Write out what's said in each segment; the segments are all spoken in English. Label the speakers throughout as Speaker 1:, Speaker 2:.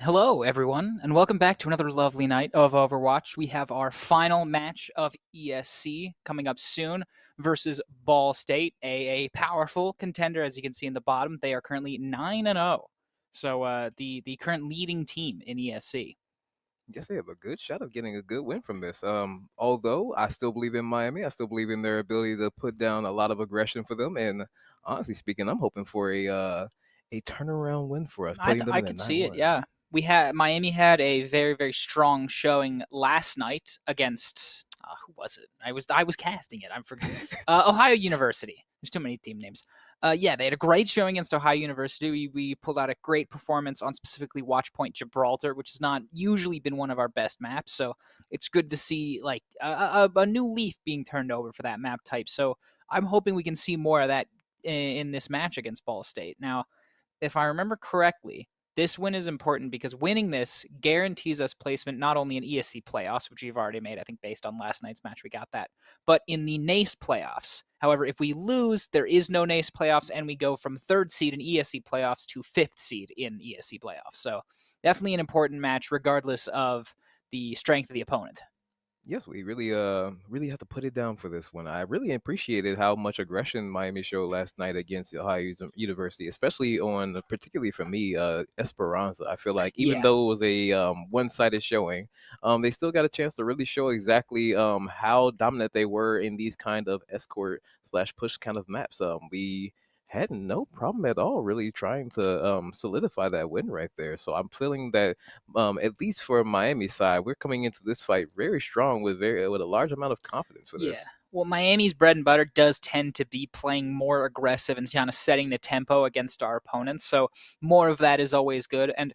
Speaker 1: Hello, everyone, and welcome back to another lovely night of Overwatch. We have our final match of ESC coming up soon versus Ball State, a powerful contender, as you can see in the bottom. They are currently 9-0, so the current leading team in ESC.
Speaker 2: Guess they have a good shot of getting a good win from this. Although I still believe in Miami, I still believe in their ability to put down a lot of aggression for them. And honestly speaking, I'm hoping for a turnaround win for us, putting them
Speaker 1: I
Speaker 2: in a
Speaker 1: could see it,
Speaker 2: 9-1.
Speaker 1: yeah. Miami had a very, very strong showing last night against who was it? I was casting it. I'm forgetting. Ohio University. There's too many team names. Yeah, they had a great showing against Ohio University. We pulled out a great performance on specifically Watchpoint Gibraltar, which has not usually been one of our best maps. So it's good to see like a new leaf being turned over for that map type. So I'm hoping we can see more of that in this match against Ball State. Now, if I remember correctly, this win is important because winning this guarantees us placement not only in ESC playoffs, which we've already made, I think based on last night's match, we got that, but in the NACE playoffs. However, if we lose, there is no NACE playoffs, and we go from third seed in ESC playoffs to fifth seed in ESC playoffs. So definitely an important match, regardless of the strength of the opponent.
Speaker 2: Yes, we really have to put it down for this one. I really appreciated how much aggression Miami showed last night against Ohio University, especially on particularly for me, Esperanza. I feel like even
Speaker 1: Yeah.
Speaker 2: though it was a one-sided showing, they still got a chance to really show exactly how dominant they were in these kind of escort slash push kind of maps. We had no problem at all really trying to solidify that win right there. So I'm feeling that at least for Miami side, we're coming into this fight very strong with a large amount of confidence for
Speaker 1: Yeah.
Speaker 2: this.
Speaker 1: Well, Miami's bread and butter does tend to be playing more aggressive and kind of setting the tempo against our opponents. So more of that is always good. And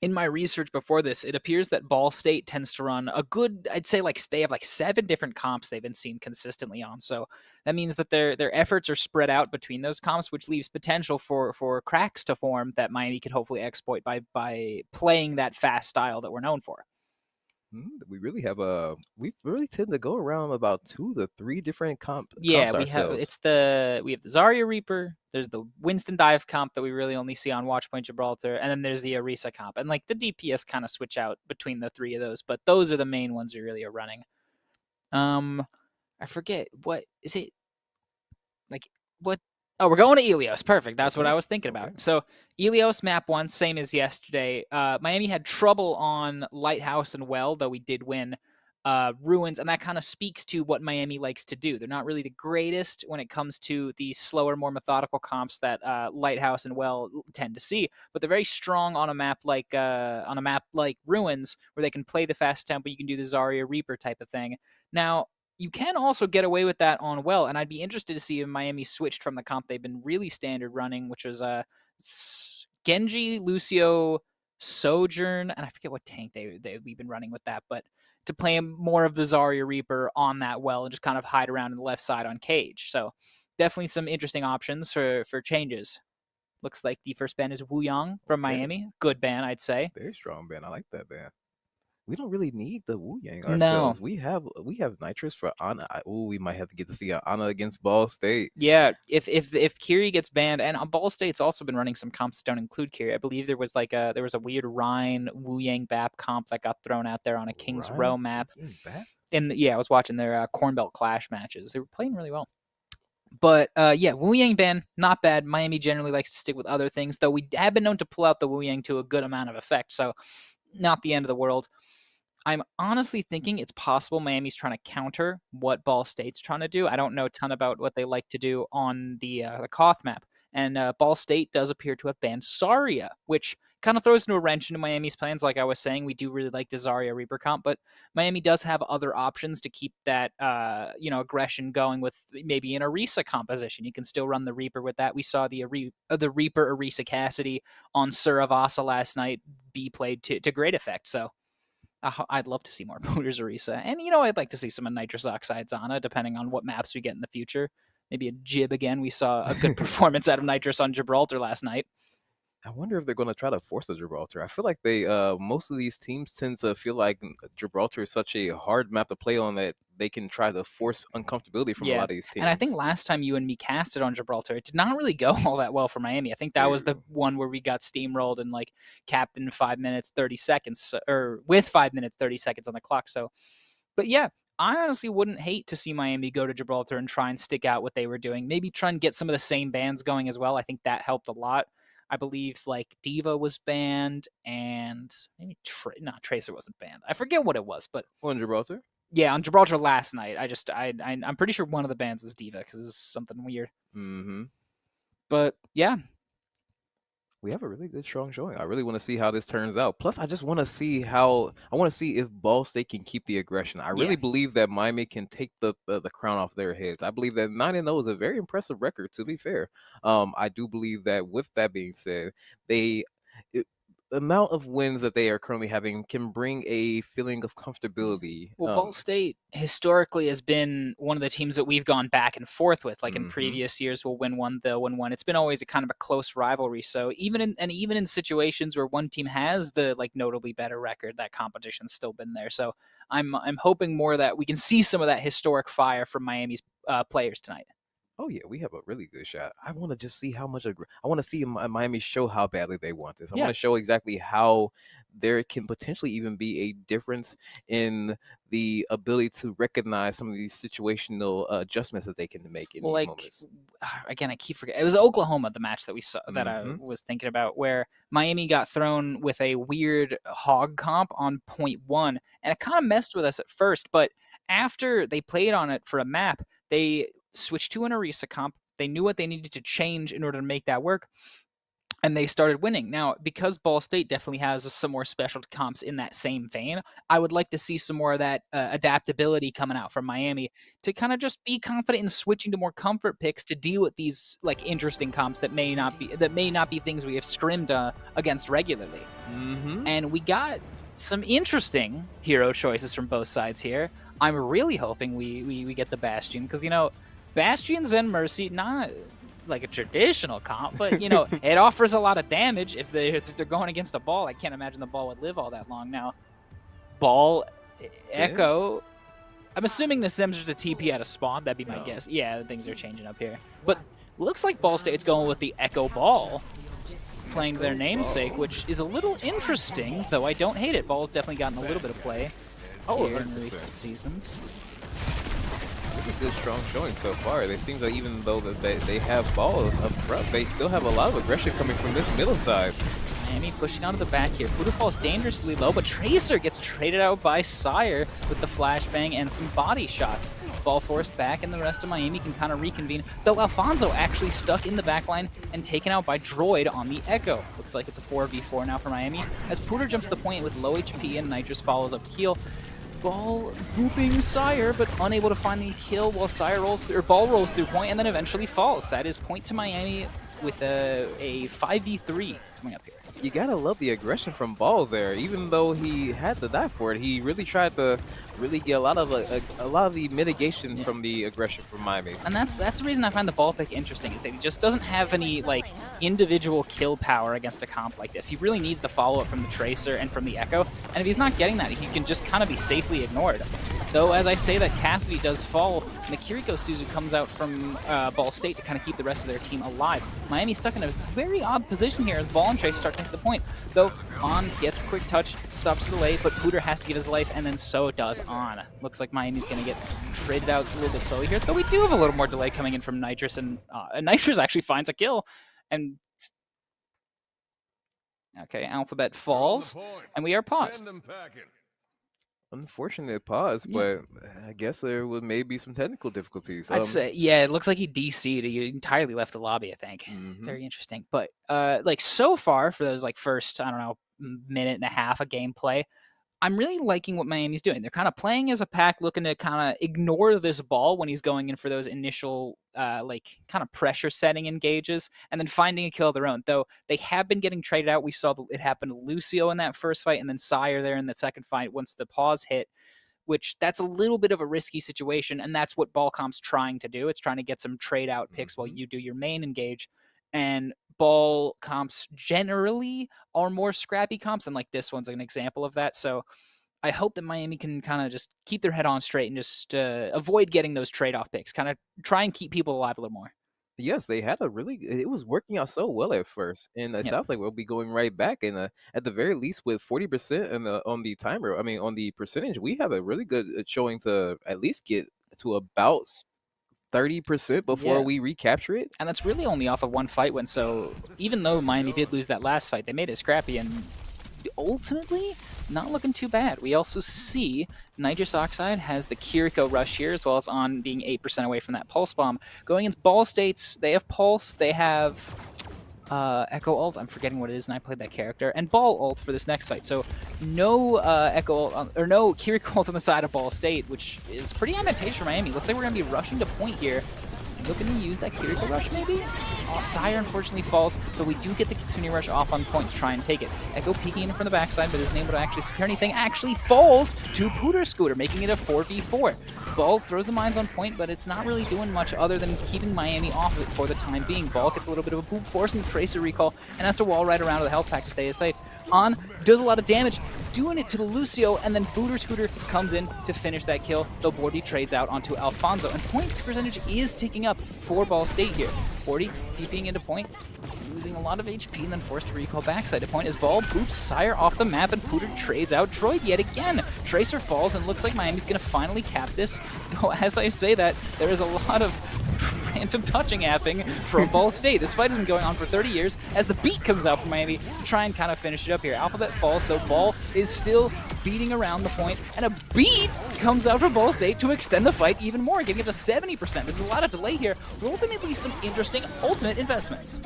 Speaker 1: in my research before this, it appears that Ball State tends to run a good, I'd say like they have like 7 different comps they've been seen consistently on. So that means that their efforts are spread out between those comps, which leaves potential for cracks to form that Miami could hopefully exploit by playing that fast style that we're known for.
Speaker 2: We really tend to go around about 2 to 3 different
Speaker 1: Yeah,
Speaker 2: comps ourselves.
Speaker 1: we have the Zarya Reaper, there's the Winston Dive comp that we really only see on Watchpoint Gibraltar, and then there's the Orisa comp. And like the DPS kind of switch out between the 3 of those, but those are the main ones we really are running. I forget what is it like what Oh, we're going to Elios. Perfect. That's what
Speaker 2: Okay,
Speaker 1: I was thinking
Speaker 2: okay.
Speaker 1: about. So Elios map 1, same as yesterday. Miami had trouble on Lighthouse and Well, though we did win Ruins, and that kind of speaks to what Miami likes to do. They're not really the greatest when it comes to the slower, more methodical comps that Lighthouse and Well tend to see, but they're very strong on a map like Ruins, where they can play the fast tempo. You can do the Zarya Reaper type of thing. Now, you can also get away with that on Well, and I'd be interested to see if Miami switched from the comp they've been really standard running, which was Genji, Lucio, Sojourn, and I forget what tank we've been running with that, but to play more of the Zarya Reaper on that Well and just kind of hide around on the left side on Cage. So definitely some interesting options for changes. Looks like the first ban is Wu Yang from
Speaker 2: Okay,
Speaker 1: Miami. Good ban, I'd say.
Speaker 2: very strong band. I like that band. We don't really need the Wu Yang
Speaker 1: No.
Speaker 2: ourselves. We have Nitrous for Ana. We might have to get to see Ana against Ball State.
Speaker 1: Yeah, if Kiri gets banned, and Ball State's also been running some comps that don't include Kiri. I believe there was a weird Rhine Wu Yang Bap comp that got thrown out there on a Kings
Speaker 2: Ryan
Speaker 1: Row map.
Speaker 2: Wu back.
Speaker 1: And yeah, I was watching their Corn Belt Clash matches. They were playing really well. But yeah, Wu Yang ban, not bad. Miami generally likes to stick with other things, though we have been known to pull out the Wu Yang to a good amount of effect. So not the end of the world. I'm honestly thinking it's possible Miami's trying to counter what Ball State's trying to do. I don't know a ton about what they like to do on the Koth map, and Ball State does appear to have banned Zarya, which kind of throws into a wrench into Miami's plans. Like I was saying, we do really like the Zarya Reaper comp, but Miami does have other options to keep that aggression going with maybe an Orisa composition. You can still run the Reaper with that. We saw the Reaper Orisa Cassidy on Suravasa last night be played to great effect. So I'd love to see more Booters Orisa. And, I'd like to see some Nitrous Oxides on it, depending on what maps we get in the future. Maybe a Jib again. We saw a good performance out of Nitrous on Gibraltar last night.
Speaker 2: I wonder if they're going to try to force a Gibraltar. I feel like they most of these teams tend to feel like Gibraltar is such a hard map to play on that they can try to force uncomfortability from a
Speaker 1: Yeah,
Speaker 2: lot of these
Speaker 1: and I think
Speaker 2: teams.
Speaker 1: last time you and me casted on Gibraltar, it did not really go all that well for Miami. I think that was the
Speaker 2: True.
Speaker 1: one where we got steamrolled and like capped in 5 minutes 30 seconds, or with 5 minutes 30 seconds on the clock. So, but yeah, I honestly wouldn't hate to see Miami go to Gibraltar and try and stick out what they were doing. Maybe try and get some of the same bans going as well. I think that helped a lot. I believe like Diva was banned and maybe not Tracer wasn't banned. I forget what it was, but
Speaker 2: On Gibraltar?
Speaker 1: yeah, on Gibraltar last night. I'm pretty sure one of the bans was Diva because it was something weird.
Speaker 2: Mm-hmm.
Speaker 1: But yeah,
Speaker 2: We have a really good strong showing. I really want to see how this turns out. Plus, I just want to see how I want to see if Ball State can keep the aggression. I
Speaker 1: yeah.
Speaker 2: really believe that Miami can take the crown off their heads. I believe that 9-0 is a very impressive record. To be fair, I do believe that. With that being said, they it, the amount of wins that they are currently having can bring a feeling of comfortability.
Speaker 1: Well, Ball State historically has been one of the teams that we've gone back and forth with. Like in
Speaker 2: Mhm.
Speaker 1: previous years, we'll win one, they'll win one. It's been always a kind of a close rivalry. So even in situations where one team has the like notably better record, that competition's still been there. So I'm hoping more that we can see some of that historic fire from Miami's players tonight.
Speaker 2: Oh yeah, we have a really good shot. I want to just see how much. I want to see Miami show how badly they want this. I want
Speaker 1: Yeah.
Speaker 2: to show exactly how there can potentially even be a difference in the ability to recognize some of these situational adjustments that they can make in
Speaker 1: Well,
Speaker 2: these
Speaker 1: like
Speaker 2: moments.
Speaker 1: again, I keep forgetting. It was Oklahoma, the match that we saw that I
Speaker 2: Hmm.
Speaker 1: was thinking about, where Miami got thrown with a weird hog comp on point one, and it kind of messed with us at first. But after they played on it for a map, they switched to an Arisa comp. They knew what they needed to change in order to make that work, and they started winning. Now, because Ball State definitely has some more special comps in that same vein, I would like to see some more of that adaptability coming out from Miami to kind of just be confident in switching to more comfort picks to deal with these like interesting comps that may not be things we have scrimmed against regularly.
Speaker 2: Hmm.
Speaker 1: And we got some interesting hero choices from both sides here. I'm really hoping we get the Bastion because Bastions and Mercy not like a traditional comp, but it offers a lot of damage if they're going against the ball. I can't imagine the ball would live all that long. Now, ball
Speaker 2: Sim?
Speaker 1: Echo. I'm assuming the Sims just a TP at a spawn. That'd be my
Speaker 2: No.
Speaker 1: guess. Yeah, things are changing up here, but looks like Ball State's going with the Echo Ball, playing their
Speaker 2: Echo
Speaker 1: namesake,
Speaker 2: Ball.
Speaker 1: which is a little interesting, though I don't hate it. Ball's definitely gotten a little bit of play
Speaker 2: Oh,
Speaker 1: here in recent
Speaker 2: 100%.
Speaker 1: seasons.
Speaker 2: Really good strong showing so far. They seem that even though that they have ball up front, they still have a lot of aggression coming from this middle side.
Speaker 1: Miami pushing onto the back here. Buddha falls dangerously low, but Tracer gets traded out by Sire with the flashbang and some body shots. Ball forced back, and the rest of Miami can kind of reconvene, though Alfonso actually stuck in the backline and taken out by Droid on the Echo. Looks like it's a 4v4 now for Miami, as Pooter jumps to the point with low HP and Nitrous follows up to heal. Ball booping Sire, but unable to find the kill while Sire rolls through, or Ball rolls through point and then eventually falls. That is point to Miami with a 5v3 coming up here.
Speaker 2: You gotta love the aggression from Ball there. Even though he had to die for it, he really tried to really get a lot of the mitigation
Speaker 1: Yeah.
Speaker 2: from the aggression from Miami.
Speaker 1: And that's the reason I find the ball pick interesting, is that he just doesn't have any like individual kill power against a comp like this. He really needs the follow-up from the Tracer and from the Echo, and if he's not getting that, he can just kind of be safely ignored. Though, as I say that Cassidy does fall, and the Kiriko Suzu comes out from Ball State to kind of keep the rest of their team alive. Miami's stuck in a very odd position here as Ball and Trace start to hit the point. Though, On gets quick touch, stops the delay, but Pooter has to give his life, and then so does On. Looks like Miami's going to get traded out a little bit slowly here, though we do have a little more delay coming in from Nitrous, and Nitrous actually finds a kill. And okay, Alphabet falls, and we are paused.
Speaker 2: Unfortunate pause,
Speaker 1: Yeah.
Speaker 2: but I guess there would maybe some technical difficulties.
Speaker 1: I'd say, yeah, it looks like he DC'd. He entirely left the lobby, I think.
Speaker 2: Mhm.
Speaker 1: Very interesting. But like so far for those like first, I don't know, minute and a half of gameplay, I'm really liking what Miami's doing. They're kind of playing as a pack, looking to kind of ignore this ball when he's going in for those initial, like, kind of pressure setting engages, and then finding a kill of their own. Though they have been getting traded out. We saw it happen to Lucio in that first fight, and then Sire there in the second fight once the pause hit, which that's a little bit of a risky situation, and that's what Ballcomp's trying to do. It's trying to get some trade out picks while you do your main engage. and ball comps generally are more scrappy comps, and like this one's an example of that. So I hope that Miami can kind of just keep their head on straight and just avoid getting those trade-off picks, kind of try and keep people alive a little more.
Speaker 2: Yes, they had a really it was working out so well at first, and it
Speaker 1: Yep.
Speaker 2: sounds like we'll be going right back. And at the very least, with 40% on the timer, I mean on the percentage, we have a really good showing to at least get to about 30% before
Speaker 1: Yeah.
Speaker 2: we recapture it.
Speaker 1: And that's really only off of one fight win. So even though Miami did lose that last fight, they made it scrappy and ultimately not looking too bad. We also see Nitrous Oxide has the Kiriko rush here, as well as On being 8% away from that Pulse Bomb. Going against Ball States, they have Pulse, they have Echo ult, I'm forgetting what it is, and I played that character, and Ball ult for this next fight. So no Echo ult, or no Kiriko ult on the side of Ball State, which is pretty advantageous for Miami. Looks like we're going to be rushing to point here. Looking to use that Kiriko rush, maybe? Oh, Sire unfortunately falls, but we do get the Kitsune rush off on point to try and take it. Echo peeking in from the backside, but isn't able to actually secure anything. Actually falls to Pooter Scooter, making it a 4v4. Ball throws the mines on point, but it's not really doing much other than keeping Miami off of it for the time being. Ball gets a little bit of a boop, forcing the Tracer recall, and has to wall right around to the health pack to stay safe. On does a lot of damage, doing it to the Lucio, and then Booter Scooter comes in to finish that kill, though Bordy trades out onto Alfonso, and point percentage is ticking up for Ball State here. Bordy TPing into point, losing a lot of HP, and then forced to recall backside to point as Ball boots Sire off the map, and Pooter trades out Droid yet again. Tracer falls, and looks like Miami's going to finally cap this, though as I say that, there is a lot of random touching happening from Ball State. This fight has been going on for 30 years as the beat comes out from Miami to try and kind of finish it up here. Alphabet falls, though Ball is still beating around the point, and a beat comes out from Ball State to extend the fight even more, getting it to 70%. There's a lot of delay here, but ultimately some interesting ultimate investments.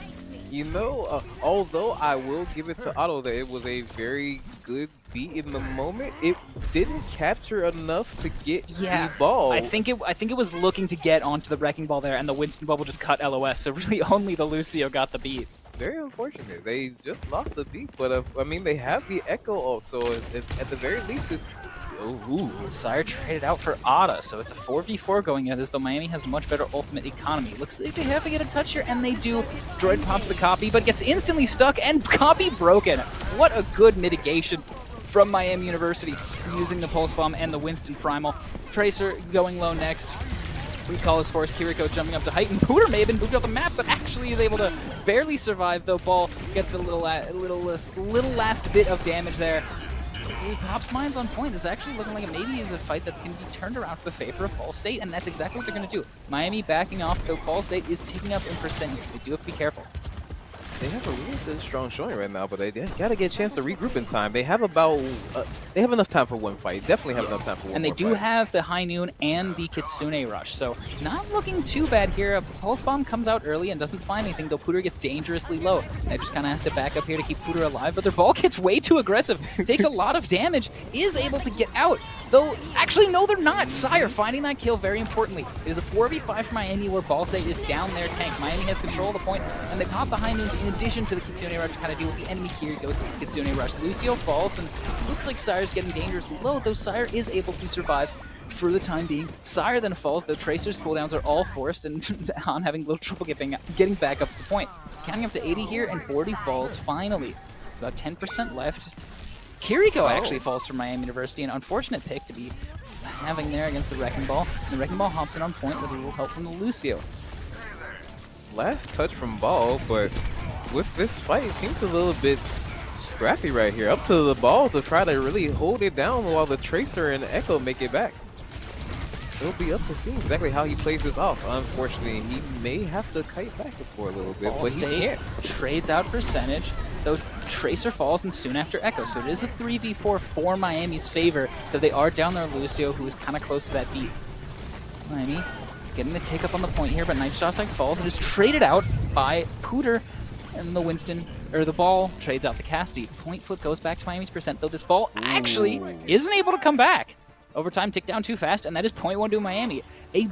Speaker 2: You know, although I will give it to Otto that it was a very good beat in the moment, it didn't capture enough to get the ball.
Speaker 1: I think it was looking to get onto the Wrecking Ball there, and the Winston bubble just cut LOS, so really only the Lucio got the beat.
Speaker 2: Very unfortunate. They just lost the beat, but I mean, they have the Echo also. At the very least, it's... Ooh.
Speaker 1: Sire traded out for Ada, so it's a 4v4 going in, as though Miami has much better ultimate economy. Looks like they have to get a touch here, and they do. Droid pops the copy, but gets instantly stuck, and copy broken. What a good mitigation from Miami University, using the Pulse Bomb and the Winston Primal. Tracer going low next. Recall is forced, Kiriko jumping up to height, and Pooter may have been moved off the map, but actually is able to barely survive, though Ball gets the little last bit of damage there. He pops mines on point. This is actually looking like maybe is a fight that can be turned around for the favor of Ball State, and that's exactly what they're going to do. Miami backing off, though Ball State is ticking up in percentage. They do have to be careful.
Speaker 2: They have a really good, strong showing right now, but they gotta get a chance to regroup in time. They have about, they have enough time for one fight. Definitely have enough time for one.
Speaker 1: And they do have the High Noon and the Kitsune Rush, so not looking too bad here. A Pulse Bomb comes out early and doesn't find anything, though Pooter gets dangerously low. That just kind of has to back up here to keep Pooter alive, but their ball gets way too aggressive. Takes a lot of damage, is able to get out, though actually no, they're not. Sire finding that kill very importantly. It is a 4v5 for Miami where Ball State is down their tank. Miami has control of the point, and they pop the High Noon in addition to the Kitsune Rush to kind of deal with the enemy. Here goes Kitsune Rush. Lucio falls, and looks like Sire's getting dangerously low, though Sire is able to survive for the time being. Sire then falls, though Tracer's cooldowns are all forced, and On having a little trouble getting back up to the point. Counting up to 80 here, and Bordy falls finally. It's about 10% left. Kiriko actually falls from Miami University, an unfortunate pick to be having there against the Wrecking Ball. And the Wrecking Ball hops in on point with a little help from the Lucio.
Speaker 2: Last touch from Ball, but with this fight, it seems a little bit scrappy right here. Up to the Ball to try to really hold it down while the Tracer and Echo make it back. It'll be up to see exactly how he plays this off. Unfortunately, he may have to kite back for a little bit,
Speaker 1: Ball
Speaker 2: but he
Speaker 1: State
Speaker 2: can't.
Speaker 1: Trades out percentage, though Tracer falls and soon after Echo. So it is a 3v4 for Miami's favor, though they are down there Lucio, who is kind of close to that beat. Miami getting the take up on the point here, but Nitrous Oxide falls and is traded out by Pooter, and the Winston, or the Ball, trades out the Cassidy. Point flip goes back to Miami's percent, though this Ball actually isn't able to come back. Overtime ticked down too fast, and that is 0.1 to Miami. A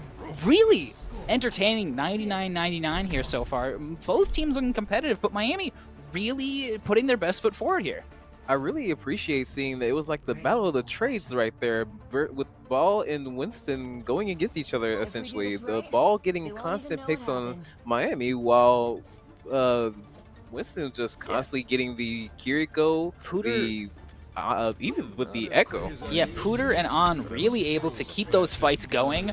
Speaker 1: really entertaining 99-99 here so far. Both teams looking competitive, but Miami really putting their best foot forward here.
Speaker 2: I really appreciate seeing that it was like the battle of the trades right there, with Ball and Winston going against each other essentially. The Ball getting constant picks on Miami, while Winston just constantly getting the Kiriko,
Speaker 1: Pooter.
Speaker 2: even with the Echo.
Speaker 1: Yeah, Pooter and On really able to keep those fights going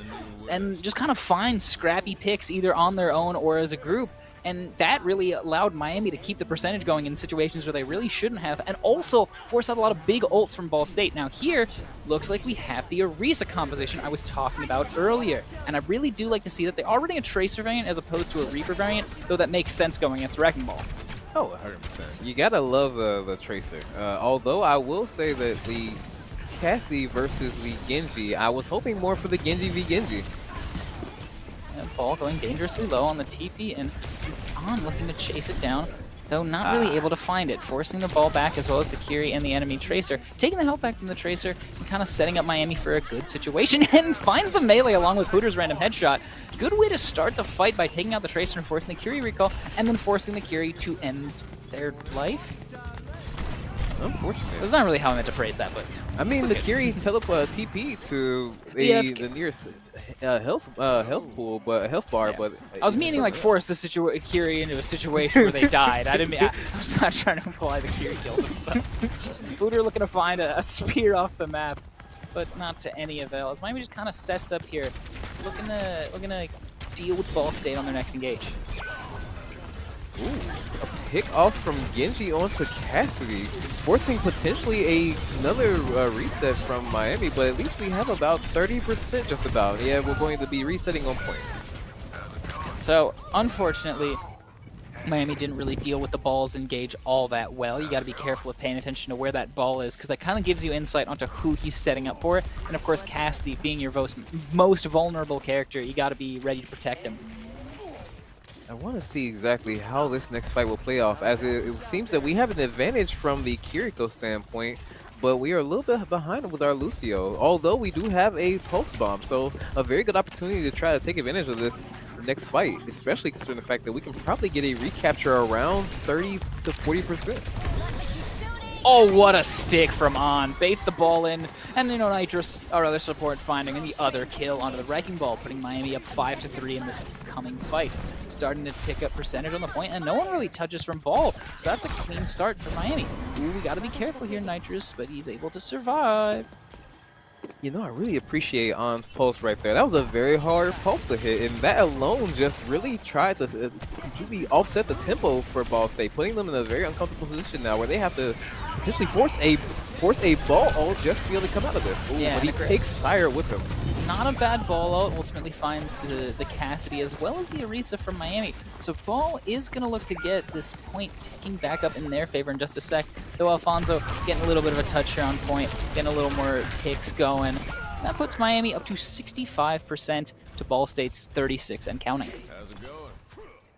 Speaker 1: and just kind of find scrappy picks either on their own or as a group. And that really allowed Miami to keep the percentage going in situations where they really shouldn't have, and also force out a lot of big ults from Ball State. Now here, looks like we have the Orisa composition I was talking about earlier. And I really do like to see that they are running a Tracer variant as opposed to a Reaper variant, though that makes sense going against Wrecking Ball.
Speaker 2: Oh, 100%. You gotta love the Tracer. Although I will say that the Cassie versus the Genji, I was hoping more for the Genji v Genji.
Speaker 1: And Ball going dangerously low on the TP, and On looking to chase it down, though not really able to find it, forcing the ball back as well as the Kiri and the enemy Tracer, taking the health back from the Tracer and kind of setting up Miami for a good situation, and finds the melee along with Pooter's random headshot. Good way to start the fight by taking out the Tracer and forcing the Kiri recall, and then forcing the Kiri to end their life.
Speaker 2: Unfortunate.
Speaker 1: That's not really how I meant to phrase that, but
Speaker 2: I mean, the Kiri teleport TP to the nearest health pool, but health bar. But
Speaker 1: I was meaning like force the Kiri into a situation where they died. I didn't mean. I was not trying to imply the Kiri killed himself. Pooter looking to find a spear off the map, but not to any avail. As Miami just kind of sets up here, looking to deal with Ball State on their next engage.
Speaker 2: Ooh, a pick off from Genji onto Cassidy, forcing potentially another reset from Miami, but at least we have about 30% just about. Yeah, we're going to be resetting on point.
Speaker 1: So, unfortunately, Miami didn't really deal with the ball's engage all that well. You got to be careful with paying attention to where that ball is, because that kind of gives you insight onto who he's setting up for. And of course, Cassidy being your most vulnerable character, you got to be ready to protect him.
Speaker 2: I want to see exactly how this next fight will play off, as it seems that we have an advantage from the Kiriko standpoint, but we are a little bit behind with our Lucio, although we do have a pulse bomb, so a very good opportunity to try to take advantage of this next fight, especially considering the fact that we can probably get a recapture around 30 to 40%.
Speaker 1: Oh, what a stick from On. Baits the ball in, and Nitrous, our other support, finding the other kill onto the Wrecking Ball, putting Miami up 5-3 in this coming fight. Starting to tick up percentage on the point, and no one really touches from Ball, so that's a clean start for Miami. Ooh, we gotta be careful here, Nitrous, but he's able to survive.
Speaker 2: You know, I really appreciate On's pulse right there. That was a very hard pulse to hit, and that alone just really tried to completely offset the tempo for Ball State, putting them in a very uncomfortable position now where they have to potentially force a ball ult just to be able to come out of this. Ooh,
Speaker 1: yeah,
Speaker 2: but he takes Sire with him.
Speaker 1: Not a bad ball out, ultimately finds the Cassidy as well as the Orisa from Miami. So Ball is going to look to get this point ticking back up in their favor in just a sec. Though Alfonso getting a little bit of a touch here on point, getting a little more ticks going. That puts Miami up to 65% to Ball State's 36 and counting.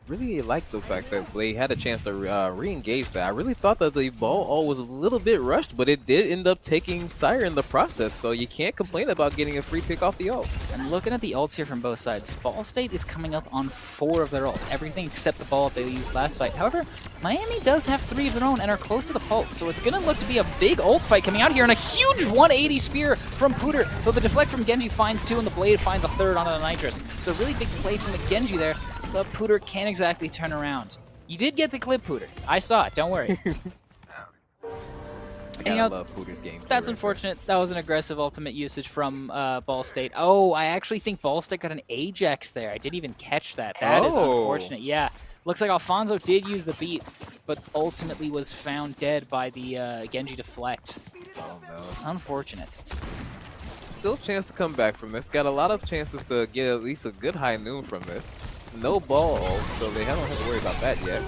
Speaker 2: Really like the fact that they had a chance to re-engage that. I really thought that the ball all was a little bit rushed, but it did end up taking Sire in the process, so you can't complain about getting a free pick off the ult.
Speaker 1: And looking at the ults here from both sides, Ball State is coming up on 4 of their ults, everything except the ball they used last fight. However, Miami does have 3 of their own and are close to the pulse, so it's going to look to be a big ult fight coming out here, and a huge 180 spear from Pooter, though the deflect from Genji finds 2 and the blade finds a 3rd onto the Nitrous. So really big play from the Genji there. But Pooter can't exactly turn around. You did get the clip, Pooter. I saw it, don't worry.
Speaker 2: I love Pooter's game.
Speaker 1: That's unfortunate. That was an aggressive ultimate usage from Ball State. Oh, I actually think Ball State got an Ajax there. I didn't even catch that. That is unfortunate. Yeah. Looks like Alfonso did use the beat, but ultimately was found dead by the Genji deflect.
Speaker 2: Oh, no.
Speaker 1: Unfortunate.
Speaker 2: Still a chance to come back from this. Got a lot of chances to get at least a good high noon from this. No ball, so they don't have to worry about that yet.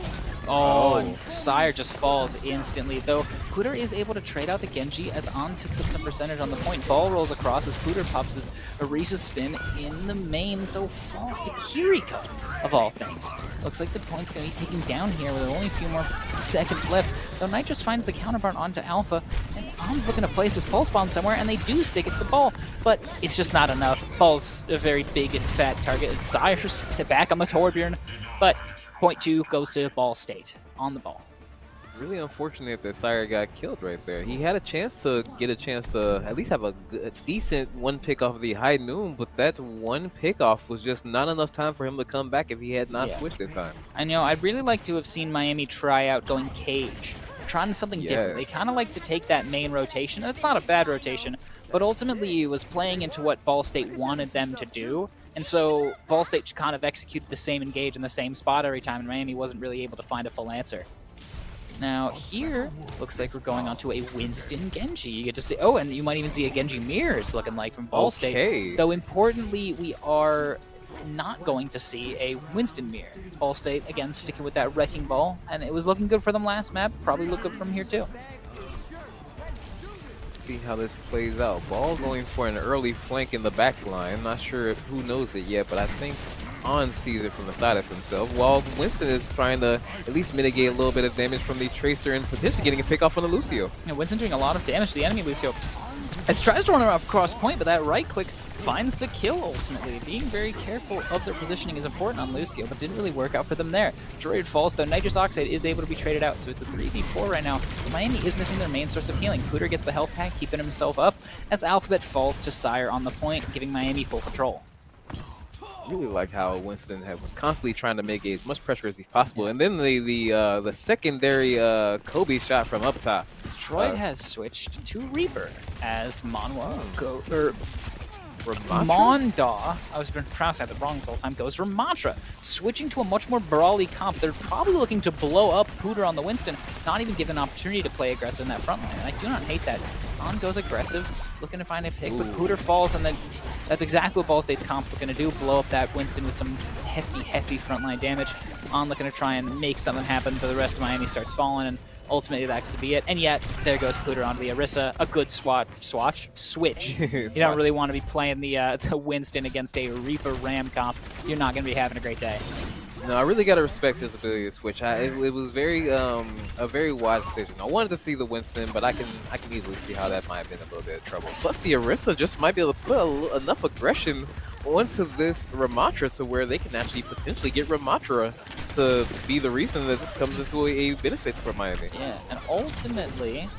Speaker 1: Oh, and Sire just falls instantly, though Pooter is able to trade out the Genji as On takes up some percentage on the point. Ball rolls across as Pooter pops the Orisa spin in the main, though falls to Kiriko, of all things. Looks like the point's going to be taken down here with only a few more seconds left, though Nitrous finds the counterpart onto Alpha, and On's looking to place his pulse bomb somewhere, and they do stick it to the ball, but it's just not enough. Ball's a very big and fat target. Sire's back on the Torbjorn, but point 2 goes to Ball State on the ball.
Speaker 2: Really unfortunate that Sire got killed right there. He had a chance to at least have a decent one pick off of the high noon, but that one pick off was just not enough time for him to come back if he had not switched in time.
Speaker 1: I know. I'd really like to have seen Miami try out going cage, trying something different. They kind of like to take that main rotation. And it's not a bad rotation, but ultimately it was playing into what Ball State wanted them to do. And so Ball State kind of executed the same engage in the same spot every time, and Miami wasn't really able to find a full answer. Now here, looks like we're going on to a Winston Genji. You get to see, oh, and you might even see a Genji mirrors looking like from Ball State. Though importantly, we are not going to see a Winston mirror. Ball State, again, sticking with that Wrecking Ball, and it was looking good for them last map. Probably look good from here too.
Speaker 2: See how this plays out. Ball going for an early flank in the back line. Not sure if who knows it yet, but I think On sees it from the side of himself, while Winston is trying to at least mitigate a little bit of damage from the Tracer and potentially getting a pick off on the Lucio.
Speaker 1: Yeah, Winston doing a lot of damage to the enemy Lucio. As tries to run off cross point, but that right click finds the kill ultimately. Being very careful of their positioning is important on Lucio, but didn't really work out for them there. Droid falls, though Nitrous Oxide is able to be traded out, so it's a 3v4 right now. But Miami is missing their main source of healing. Pooter gets the health pack, keeping himself up, as Alphabet falls to Sire on the point, giving Miami full control.
Speaker 2: Really like how Winston was constantly trying to make as much pressure as possible, and then the secondary Kobe shot from up top.
Speaker 1: Droid has switched to Reaper as Monda. I was pronouncing that wrong this whole time. Goes Ramatra, switching to a much more brawly comp. They're probably looking to blow up Pooter on the Winston, not even given an opportunity to play aggressive in that front line. And I do not hate that. On goes aggressive, looking to find a pick, but Pooter falls, and then that's exactly what Ball State's comp looking to do, blow up that Winston with some hefty frontline damage. On looking to try and make something happen, but the rest of Miami starts falling, and ultimately that's to be it. And yet, there goes Pooter onto the Orisa. A good switch. You don't really want to be playing the Winston against a Reaper Ram comp. You're not going to be having a great day.
Speaker 2: No, I really got to respect his ability to switch. It was very a very wise decision. I wanted to see the Winston, but I can easily see how that might have been a little bit of trouble. Plus, the Orisa just might be able to put enough aggression onto this Ramatra to where they can actually potentially get Ramatra to be the reason that this comes into a benefit for Miami.
Speaker 1: Yeah, and ultimately,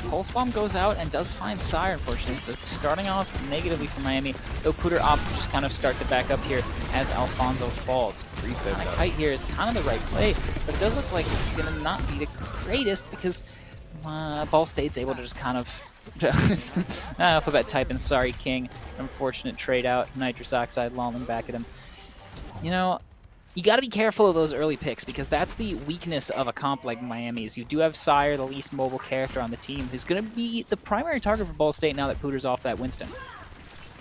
Speaker 1: Pulse Bomb goes out and does find Sire, unfortunately, so it's starting off negatively for Miami, though Pooter opts to just kind of start to back up here as Alfonso falls.
Speaker 2: Reset
Speaker 1: a kite here is kind of the right play, but it does look like it's going to not be the greatest because Ball State's able to just kind of alphabet type in Sorry King. Unfortunate trade out. Nitrous Oxide lolling back at him. You know, you got to be careful of those early picks because that's the weakness of a comp like Miami's. You do have Sire, the least mobile character on the team, who's going to be the primary target for Ball State now that Pooter's off that Winston.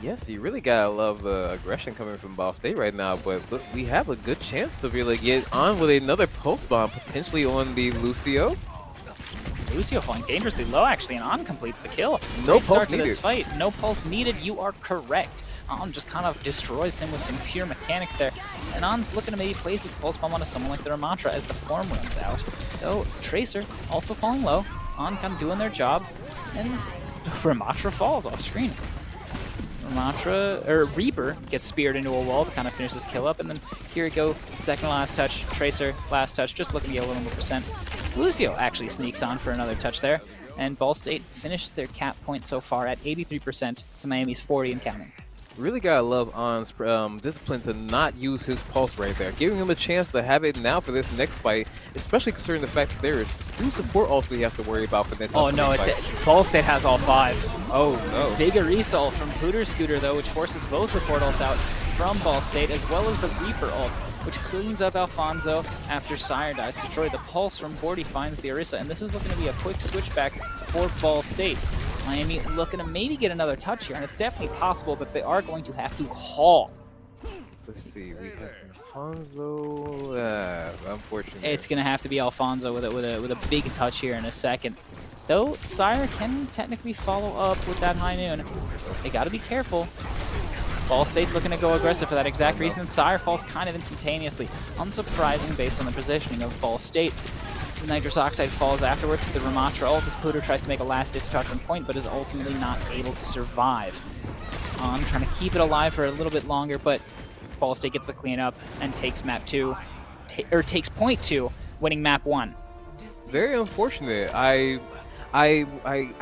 Speaker 2: Yes, you really gotta love the aggression coming from Ball State right now, but look, we have a good chance to really get on with another pulse bomb, potentially on the Lucio.
Speaker 1: Lucio falling dangerously low, actually, and On completes the kill.
Speaker 2: No
Speaker 1: Great start
Speaker 2: pulse
Speaker 1: to
Speaker 2: needed.
Speaker 1: this fight. No pulse needed. You are correct. On just kind of destroys him with some pure mechanics there. And On's looking to maybe place his pulse bomb onto someone like the Ramatra as the form runs out. Though Tracer also falling low. On kind of doing their job. And Ramatra falls off screen. Reaper gets speared into a wall to kind of finish this kill up, and then here we go, second last touch, Tracer, last touch, just looking to get a little more percent. Lucio actually sneaks on for another touch there, and Ball State finishes their cap point so far at 83% to Miami's 40 and counting.
Speaker 2: Really gotta love On's discipline to not use his pulse right there, giving him a chance to have it now for this next fight, especially considering the fact that there is 2 support also he has to worry about for this.
Speaker 1: Oh no, Ball State has all 5.
Speaker 2: Oh no.
Speaker 1: Big Orisa ult from Pooter Scooter though, which forces both support ults out from Ball State, as well as the Reaper ult, which cleans up Alfonso after Sire dies. Destroy the pulse from Bordy finds the Orisa, and this is looking to be a quick switchback for Ball State. Miami looking to maybe get another touch here, and it's definitely possible that they are going to have to haul.
Speaker 2: Let's see, we have Alfonso. Unfortunately,
Speaker 1: it's going to have to be Alfonso with a big touch here in a second. Though Sire can technically follow up with that high noon. They got to be careful. Ball State's looking to go aggressive for that exact reason, and Sire falls kind of instantaneously. Unsurprising based on the positioning of Ball State. The Nitrous Oxide falls afterwards. The Ramatra ult as Pooter tries to make a last-ditch touch on point, but is ultimately not able to survive. On trying to keep it alive for a little bit longer, but Ball State gets the cleanup and takes map 2, takes point 2, winning map 1.
Speaker 2: very unfortunate. I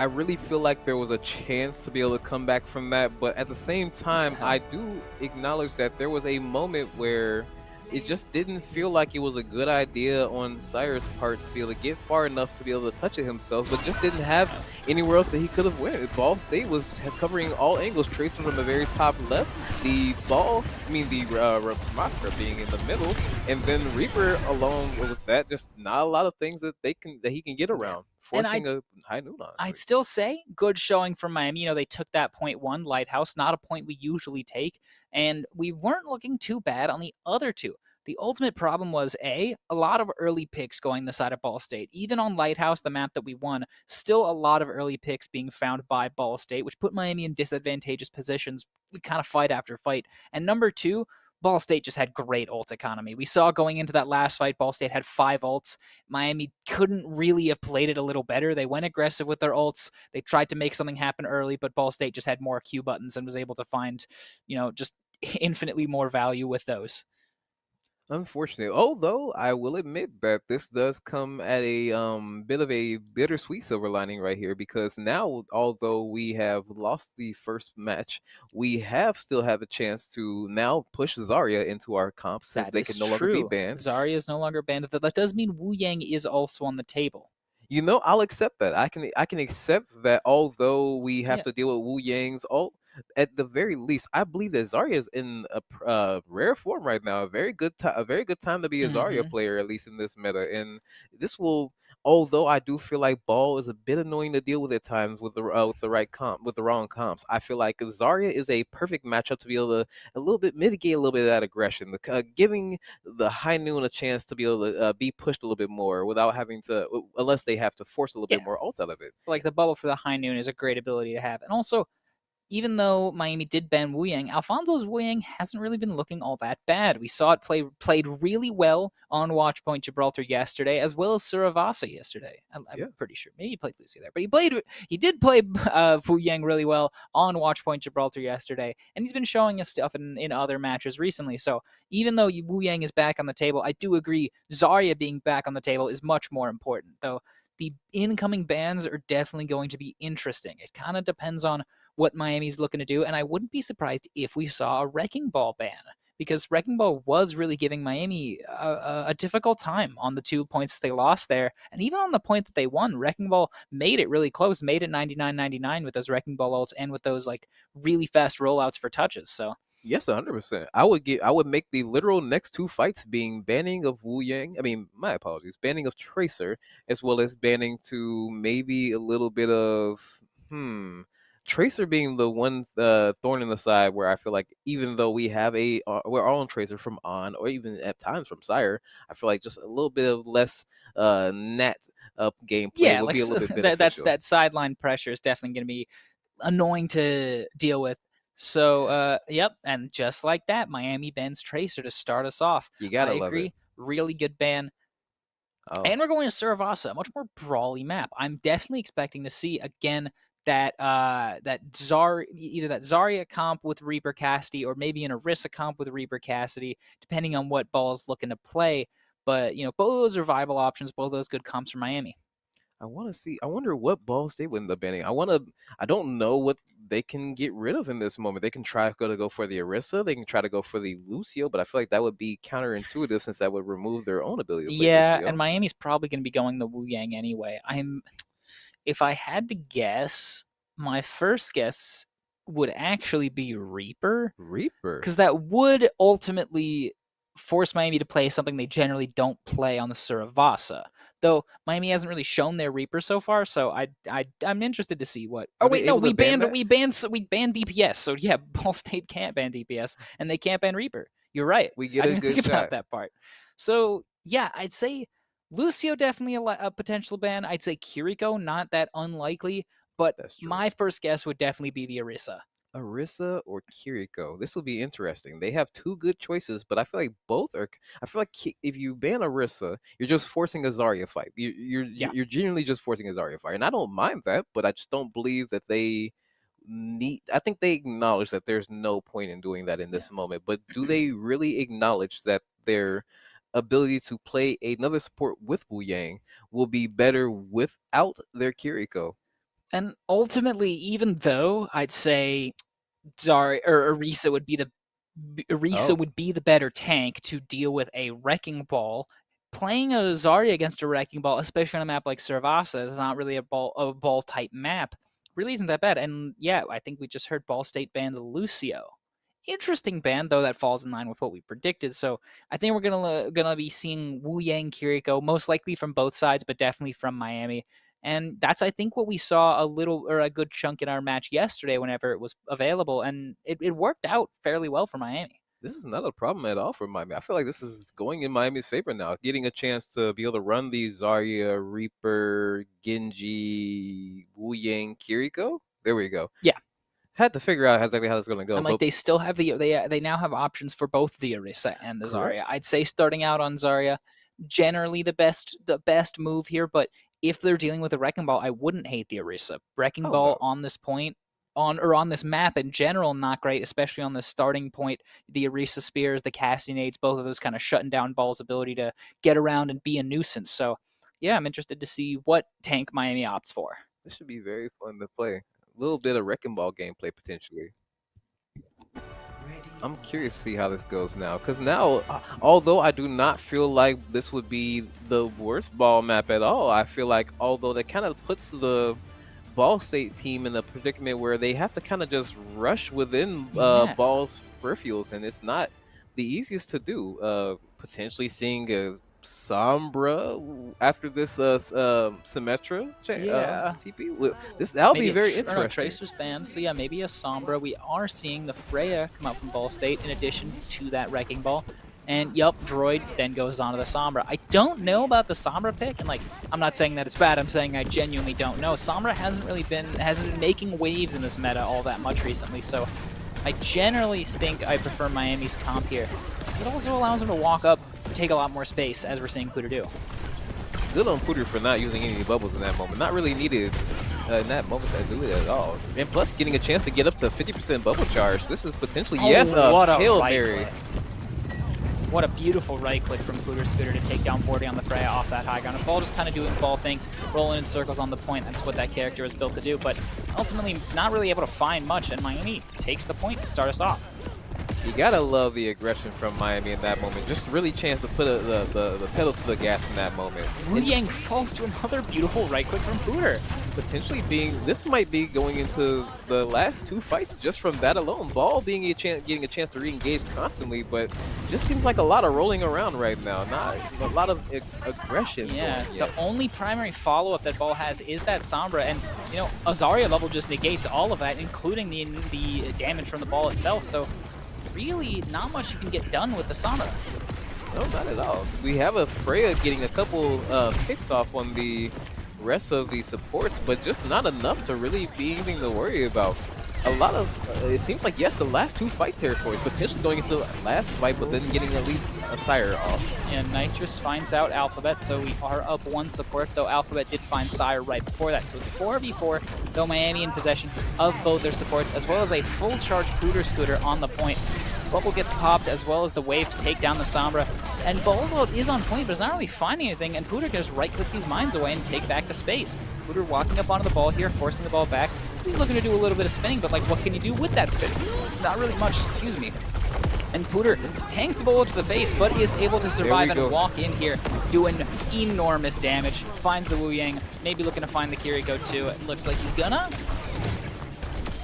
Speaker 2: really feel like there was a chance to be able to come back from that, but at the same
Speaker 1: What the
Speaker 2: time, I
Speaker 1: hell?
Speaker 2: do acknowledge that there was a moment where it just didn't feel like it was a good idea on Sire's part to be able to get far enough to be able to touch it himself, but just didn't have anywhere else that he could have went. Ball State was covering all angles, tracing from the very top left, the Ramattra being in the middle, and then Reaper along with that, just not a lot of things that he can get
Speaker 1: Yeah.
Speaker 2: around,
Speaker 1: And
Speaker 2: forcing a high noon,
Speaker 1: I'd
Speaker 2: honestly.
Speaker 1: still say good showing from Miami. They took that .1 Lighthouse, not a point we usually take, and we weren't looking too bad on the other two. The ultimate problem was a lot of early picks going the side of Ball State. Even on Lighthouse, the map that we won, still a lot of early picks being found by Ball State, which put Miami in disadvantageous positions. We kind of fight after fight. And number two, Ball State just had great ult economy. We saw going into that last fight, Ball State had 5 ults. Miami couldn't really have played it a little better. They went aggressive with their ults. They tried to make something happen early, but Ball State just had more Q buttons and was able to find, just infinitely more value with those.
Speaker 2: Unfortunately, although I will admit that this does come at a bit of a bittersweet silver lining right here, because now, although we have lost the first match, we still have a chance to now push Zarya into our comp, since
Speaker 1: That
Speaker 2: they
Speaker 1: is
Speaker 2: can no longer be
Speaker 1: true.
Speaker 2: banned.
Speaker 1: Zarya is no longer banned. That does mean Wu Yang is also on the table.
Speaker 2: I'll accept that. I can accept that, although we have
Speaker 1: Yeah.
Speaker 2: to deal with Wu Yang's ult, at the very least, I believe that Zarya is in a rare form right now. A very good time to be a Zarya
Speaker 1: Hmm.
Speaker 2: player, at least in this meta. And this will, although I do feel like Ball is a bit annoying to deal with at times with the right comp, with the wrong comps. I feel like Zarya is a perfect matchup to be able to a little bit mitigate a little bit of that aggression, giving the high noon a chance to be able to be pushed a little bit more without having to, unless they have to force a little
Speaker 1: Yeah.
Speaker 2: bit more ult out of it.
Speaker 1: Like the bubble for the high noon is a great ability to have. And also, even though Miami did ban Wu Yang, Alfonso's Wu Yang hasn't really been looking all that bad. We saw it played really well on Watchpoint Gibraltar yesterday, as well as Suravasa yesterday. I'm
Speaker 2: Yes.
Speaker 1: pretty sure. Maybe he played Lucio there, but he did play Wu Yang really well on Watchpoint Gibraltar yesterday, and he's been showing us stuff in other matches recently. So even though Wu Yang is back on the table, I do agree Zarya being back on the table is much more important, though. The incoming bans are definitely going to be interesting. It kind of depends on what Miami's looking to do, and I wouldn't be surprised if we saw a Wrecking Ball ban, because Wrecking Ball was really giving Miami a difficult time on the 2 points they lost there, and even on the point that they won, Wrecking Ball made it really close, made it 99-99 with those Wrecking Ball ults and with those like really fast rollouts for touches. So
Speaker 2: Yes, 100%. I would make the literal next two fights being banning of Wu Yang. I mean, my apologies, banning of Tracer, as well as banning to maybe a little bit of Tracer being the one thorn in the side, where I feel like, even though we're all on Tracer from On, or even at times from Sire, I feel like just a little bit of less Nat up gameplay
Speaker 1: yeah,
Speaker 2: would
Speaker 1: like
Speaker 2: be a little
Speaker 1: so
Speaker 2: bit
Speaker 1: that's
Speaker 2: beneficial.
Speaker 1: that sideline pressure is definitely going to be annoying to deal with. So, yep, and just like that, Miami bans Tracer to start us off.
Speaker 2: You
Speaker 1: I
Speaker 2: gotta love it.
Speaker 1: agree, really good ban.
Speaker 2: Oh,
Speaker 1: And we're going to Saravasa, a much more brawly map. I'm definitely expecting to see again either that Zarya comp with Reaper Cassidy, or maybe an Orisa comp with Reaper Cassidy, depending on what Ball's looking to play. But both of those are viable options, both of those good comps for Miami.
Speaker 2: I want to see. I wonder what balls they would end up banning. I don't know what they can get rid of in this moment. They can try to go for the Orisa. They can try to go for the Lucio, but I feel like that would be counterintuitive, since that would remove their own ability to play
Speaker 1: Yeah, and
Speaker 2: Lucio.
Speaker 1: Miami's probably going to be going the Wu Yang anyway. If I had to guess, my first guess would actually be Reaper,
Speaker 2: Reaper.
Speaker 1: because that would ultimately force Miami to play something they generally don't play on the Suravasa. Though Miami hasn't really shown their Reaper so far, so I'm interested to see what. Oh
Speaker 2: Are they
Speaker 1: wait, no,
Speaker 2: able to ban that?
Speaker 1: we banned DPS. So yeah, Ball State can't ban DPS, and they can't ban Reaper. You're right.
Speaker 2: We
Speaker 1: I
Speaker 2: get a
Speaker 1: didn't
Speaker 2: good
Speaker 1: think about
Speaker 2: shot.
Speaker 1: that part. So yeah, I'd say Lucio definitely a potential ban. I'd say Kiriko not that unlikely, but
Speaker 2: That's true.
Speaker 1: my first guess would definitely be the Orisa.
Speaker 2: Orisa or Kiriko. This will be interesting. They have two good choices, but I feel like both are. I feel like if you ban Orisa, you're just forcing a Zarya fight.
Speaker 1: Yeah,
Speaker 2: You're genuinely just forcing a Zarya fight, and I don't mind that, but I just don't believe that they need. I think they acknowledge that there's no point in doing that in
Speaker 1: yeah.
Speaker 2: this moment. But do they really acknowledge that they're ability to play another support with Wu Yang will be better without their Kiriko.
Speaker 1: And ultimately, even though I'd say Zarya or Orisa
Speaker 2: Oh,
Speaker 1: would be the better tank to deal with a wrecking ball. Playing a Zarya against a wrecking ball, especially on a map like Servasa, is not really a ball type map. Really isn't that bad. And yeah, I think we just heard Ball State bans Lucio. Interesting ban though, that falls in line with what we predicted. So I think we're gonna be seeing Wu Yang Kiriko most likely from both sides, but definitely from Miami. And that's, I think, what we saw a good chunk in our match yesterday whenever it was available. And it worked out fairly well for Miami.
Speaker 2: this is not a problem at all for Miami. I feel like this is going in Miami's favor now. Getting a chance to be able to run the Zarya, Reaper, Genji, Wu Yang, Kiriko. There we go.
Speaker 1: Yeah.
Speaker 2: Had to figure out exactly how that's going to go.
Speaker 1: And like, they still have they now have options for both the Orisa and the Zarya. I'd say starting out on Zarya, generally the best move here, but if they're dealing with a Wrecking Ball, I wouldn't hate the Orisa. Wrecking Ball on this point, on this map in general, not great, especially on the starting point. The Orisa Spears, the casting aids, both of those kind of shutting down Ball's ability to get around and be a nuisance. So yeah, I'm interested to see what tank Miami opts for.
Speaker 2: This should be very fun to play. A little bit of Wrecking Ball gameplay potentially. I'm curious to see how this goes now, because now, although I do not feel like this would be the worst ball map at all, I feel like although that kind of puts the Ball State team in a predicament where they have to kind of just rush within Ball's peripherals, and it's not the easiest to do. Potentially seeing a Sombra after this Symmetra TP. That'll be very interesting.
Speaker 1: Tracer's banned, so yeah, maybe a Sombra. We are seeing the Freya come out from Ball State in addition to that Wrecking Ball. And yup, Droid then goes on to the Sombra. I don't know about the Sombra pick, and like, I'm not saying that it's bad, I'm saying I genuinely don't know. Sombra hasn't been making waves in this meta all that much recently, so I generally think I prefer Miami's comp here, because it also allows him to walk up, take a lot more space, as we're seeing Pooter do.
Speaker 2: Good on Pooter for not using any bubbles in that moment. Not really needed in that moment to do it at all. And plus, getting a chance to get up to 50% bubble charge. This is potentially,
Speaker 1: what a
Speaker 2: Hail
Speaker 1: right
Speaker 2: Mary.
Speaker 1: Click. What a beautiful right click from Pooter Scooter to take down 40 on the Freya off that high ground. And Ball just kind of doing ball things, rolling in circles on the point. That's what that character is built to do. But ultimately, not really able to find much. And Miami takes the point to start us off.
Speaker 2: You gotta love the aggression from Miami in that moment. Just really chance to put the pedal to the gas in that moment.
Speaker 1: Wu Yang falls to another beautiful right click from Pooter.
Speaker 2: Potentially this might be going into the last two fights just from that alone. Ball getting a chance to re-engage constantly, but just seems like a lot of rolling around right now. Not a lot of aggression.
Speaker 1: Yeah, the only primary follow-up that Ball has is that Sombra, and you know, a Zarya level just negates all of that, including the damage from the ball itself. So really not much you can get done with the Sombra.
Speaker 2: No, not at all. We have a Freya getting a couple picks off on the rest of the supports, but just not enough to really be anything to worry about. A lot of, it seems like, yes, the last two fight territories, potentially going into the last fight, but then getting at least a Sire off.
Speaker 1: And Nitrous finds out Alphabet, so we are up one support, though Alphabet did find Sire right before that. So it's 4v4, though Miami in possession of both their supports, as well as a full charge Pooter Scooter on the point. Bubble gets popped, as well as the wave to take down the Sombra. And Bonesaw is on point, but is not really finding anything, and Pooter can just right-click these mines away and take back the space. Pooter walking up onto the ball here, forcing the ball back. He's looking to do a little bit of spinning, but like, what can you do with that spin? Not really much, excuse me. And Pooter tanks the bullet to the face, but is able to survive and walk in here, doing enormous damage. Finds the Wu Yang, maybe looking to find the Kiriko too. It looks like he's gonna.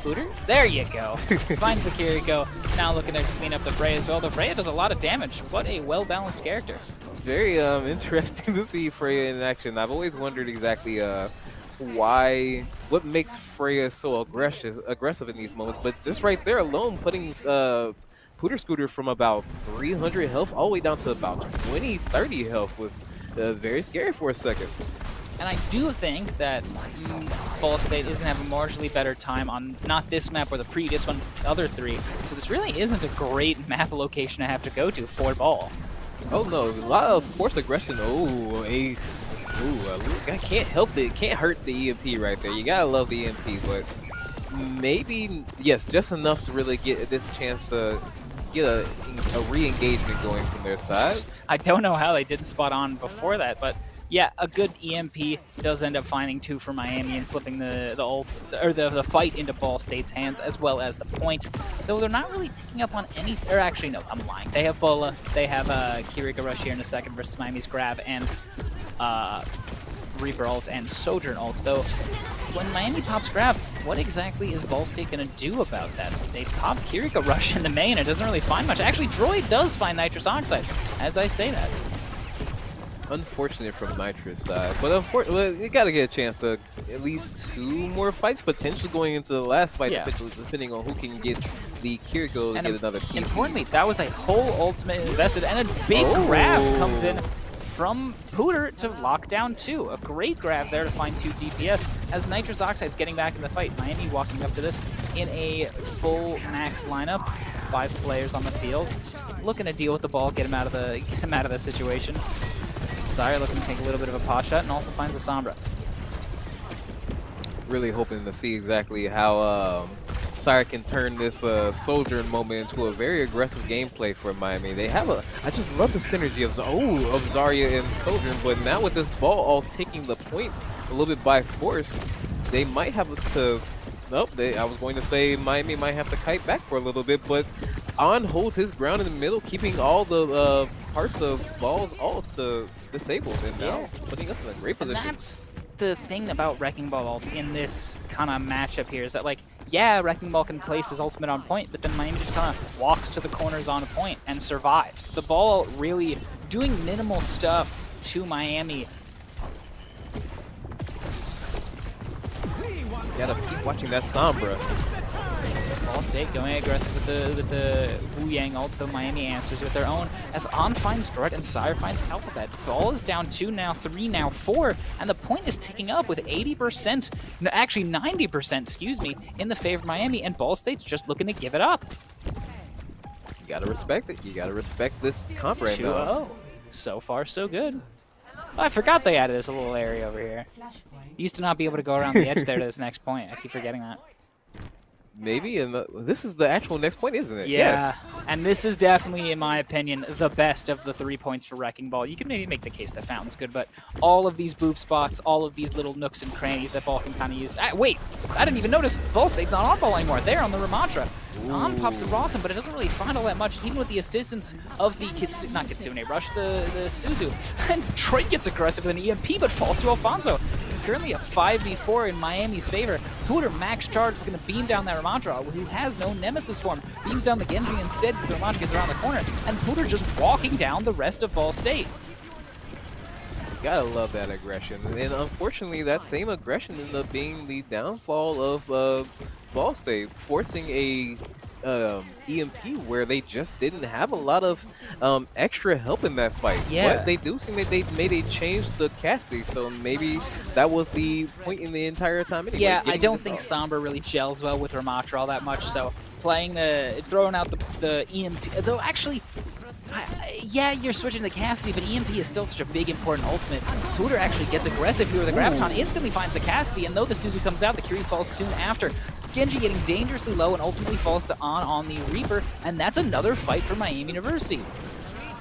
Speaker 1: Pooter? There you go. Finds the Kiriko. Now looking to clean up the Freya as well. The Freya does a lot of damage. What a well-balanced character.
Speaker 2: Very interesting to see Freya in action. I've always wondered exactly what makes Freya so aggressive in these moments, but just right there alone, putting Pooter Scooter from about 300 health all the way down to about 20, 30 health was very scary for a second.
Speaker 1: And I do think that Ball State is going to have a marginally better time on not this map or the previous one, the other three. So this really isn't a great map location to have to go to for Ball.
Speaker 2: Oh no, a lot of forced aggression. Oh, ace. Ooh, I can't help it. Can't hurt the EMP right there. You gotta love the EMP, but maybe, yes, just enough to really get this chance to get a re-engagement going from their side.
Speaker 1: I don't know how they didn't spot on before that, but yeah, a good EMP does end up finding 2 for Miami and flipping the ult or the fight into Ball State's hands as well as the point. Though they're not really ticking up on any. Or actually, no, I'm lying. They have Bola. They have Kirika Rush here in a second versus Miami's Grab and Reaper ult and Sojourn ult. Though when Miami pops Grab, what exactly is Ball State going to do about that? They pop Kirika Rush in the main. It doesn't really find much. Actually, Droid does find Nitrous Oxide as I say that.
Speaker 2: Unfortunate from Nitrous side, but unfortunately, you got to get a chance to at least 2 more fights, potentially going into the last fight, depending on who can get the Kiriko to get another piece.
Speaker 1: Importantly, that was a whole ultimate invested, and a big grab comes in from Pooter to lock down 2. A great grab there to find 2 DPS as Nitrous Oxide's getting back in the fight. Miami walking up to this in a full max lineup, 5 players on the field, looking to deal with the ball, get him out of the situation. Sire looking to take a little bit of a pot shot and also finds a Sombra.
Speaker 2: Really hoping to see exactly how Sire can turn this Sojourn moment into a very aggressive gameplay for Miami. They have I just love the synergy of Zarya and Sojourn, but now with this ball all taking the point a little bit by force, they might have to. Nope, I was going to say Miami might have to kite back for a little bit, but On holds his ground in the middle, keeping all the parts of Ball's ult disabled, and now putting us in a great position.
Speaker 1: And that's the thing about Wrecking Ball ult in this kind of matchup here is that, like, yeah, Wrecking Ball can place his ultimate on point, but then Miami just kind of walks to the corners on point and survives. The ball really doing minimal stuff to Miami.
Speaker 2: Gotta keep watching that Sombra.
Speaker 1: Ball State going aggressive with the Wu Yang ult, though Miami answers with their own as On finds Strut and Sire finds Alphabet. Ball is down 2 now, 3 now, 4, and the point is ticking up with 80%, no, actually 90%, excuse me, in the favor of Miami, and Ball State's just looking to give it up.
Speaker 2: You gotta respect it. You gotta respect this comp right now.
Speaker 1: 2-0. So far, so good. Oh, I forgot they added this little area over here. Used to not be able to go around the edge there to this next point. I keep forgetting that.
Speaker 2: Maybe, and this is the actual next point, isn't it?
Speaker 1: Yeah, yes. And this is definitely, in my opinion, the best of the 3 points for Wrecking Ball. You can maybe make the case that Fountain's good, but all of these boop spots, all of these little nooks and crannies that Ball can kind of use. Wait, I didn't even notice Ball State's not on Ball anymore. They're on the Ramantra. On pops the Rawson, but it doesn't really find all that much, even with the assistance of the not Kitsune Rush, the Suzu. And Troy gets aggressive with an EMP, but falls to Alfonso. It's currently a 5v4 in Miami's favor. Pooter max charge is going to beam down that Ramantra, who has no Nemesis form. Beams down the Genji instead as the Ramantra gets around the corner, and Pooter just walking down the rest of Ball State.
Speaker 2: Gotta love that aggression, and unfortunately that same aggression ended up being the downfall of Ball State, forcing a EMP where they just didn't have a lot of extra help in that fight.
Speaker 1: Yeah.
Speaker 2: But they do seem that they made a change to Cassidy, so maybe that was the point in the entire time anyway.
Speaker 1: Yeah, I don't think Sombra really gels well with Ramantra all that much, so throwing out the EMP, though actually, yeah, you're switching to Cassidy, but EMP is still such a big, important ultimate. Pooter actually gets aggressive here with the Graviton, instantly finds the Cassidy, and though the Suzu comes out, the Curie falls soon after. Genji getting dangerously low and ultimately falls to on the Reaper, and that's another fight for Miami University.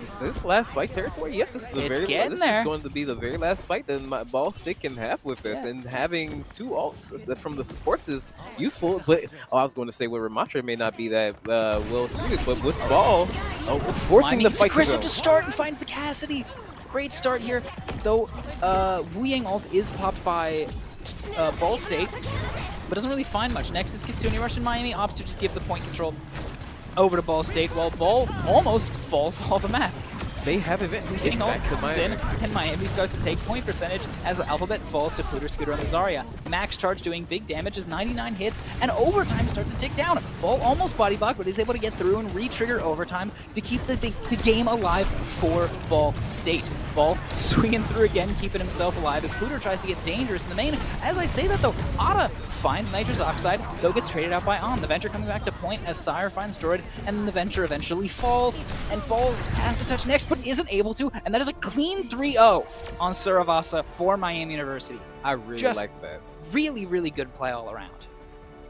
Speaker 2: Is this last fight territory? Yes, this is the is going to be the very last fight that Ball State can have with this, and having 2 ults from the supports is useful. But I was going to say with Ramantra may not be that well suited, but with Ball forcing the fight
Speaker 1: aggressive to start and finds the Cassidy. Great start here, though. Wu Yang ult is popped by Ball State, but doesn't really find much. Next is Kitsune Rush, and Miami opts to just give the point control over to Ball State, while Ball almost falls off the map.
Speaker 2: They have event back to Miami.
Speaker 1: And Miami starts to take point percentage as Alphabet falls to Pooter, Scooter, and Zarya. Max charge doing big damage as 99 hits, and overtime starts to tick down. Ball almost body blocked, but is able to get through and re-trigger overtime to keep the game alive for Ball State. Ball swinging through again, keeping himself alive as Pooter tries to get dangerous in the main. As I say that though, Ada finds Nitrous Oxide, though gets traded out by On. The Venture coming back to point as Sire finds Droid, and then the Venture eventually falls, and Ball has to touch next, but isn't able to, and that is a clean 3-0 on Suravasa for Miami University.
Speaker 2: I really like that.
Speaker 1: Really, really good play all around.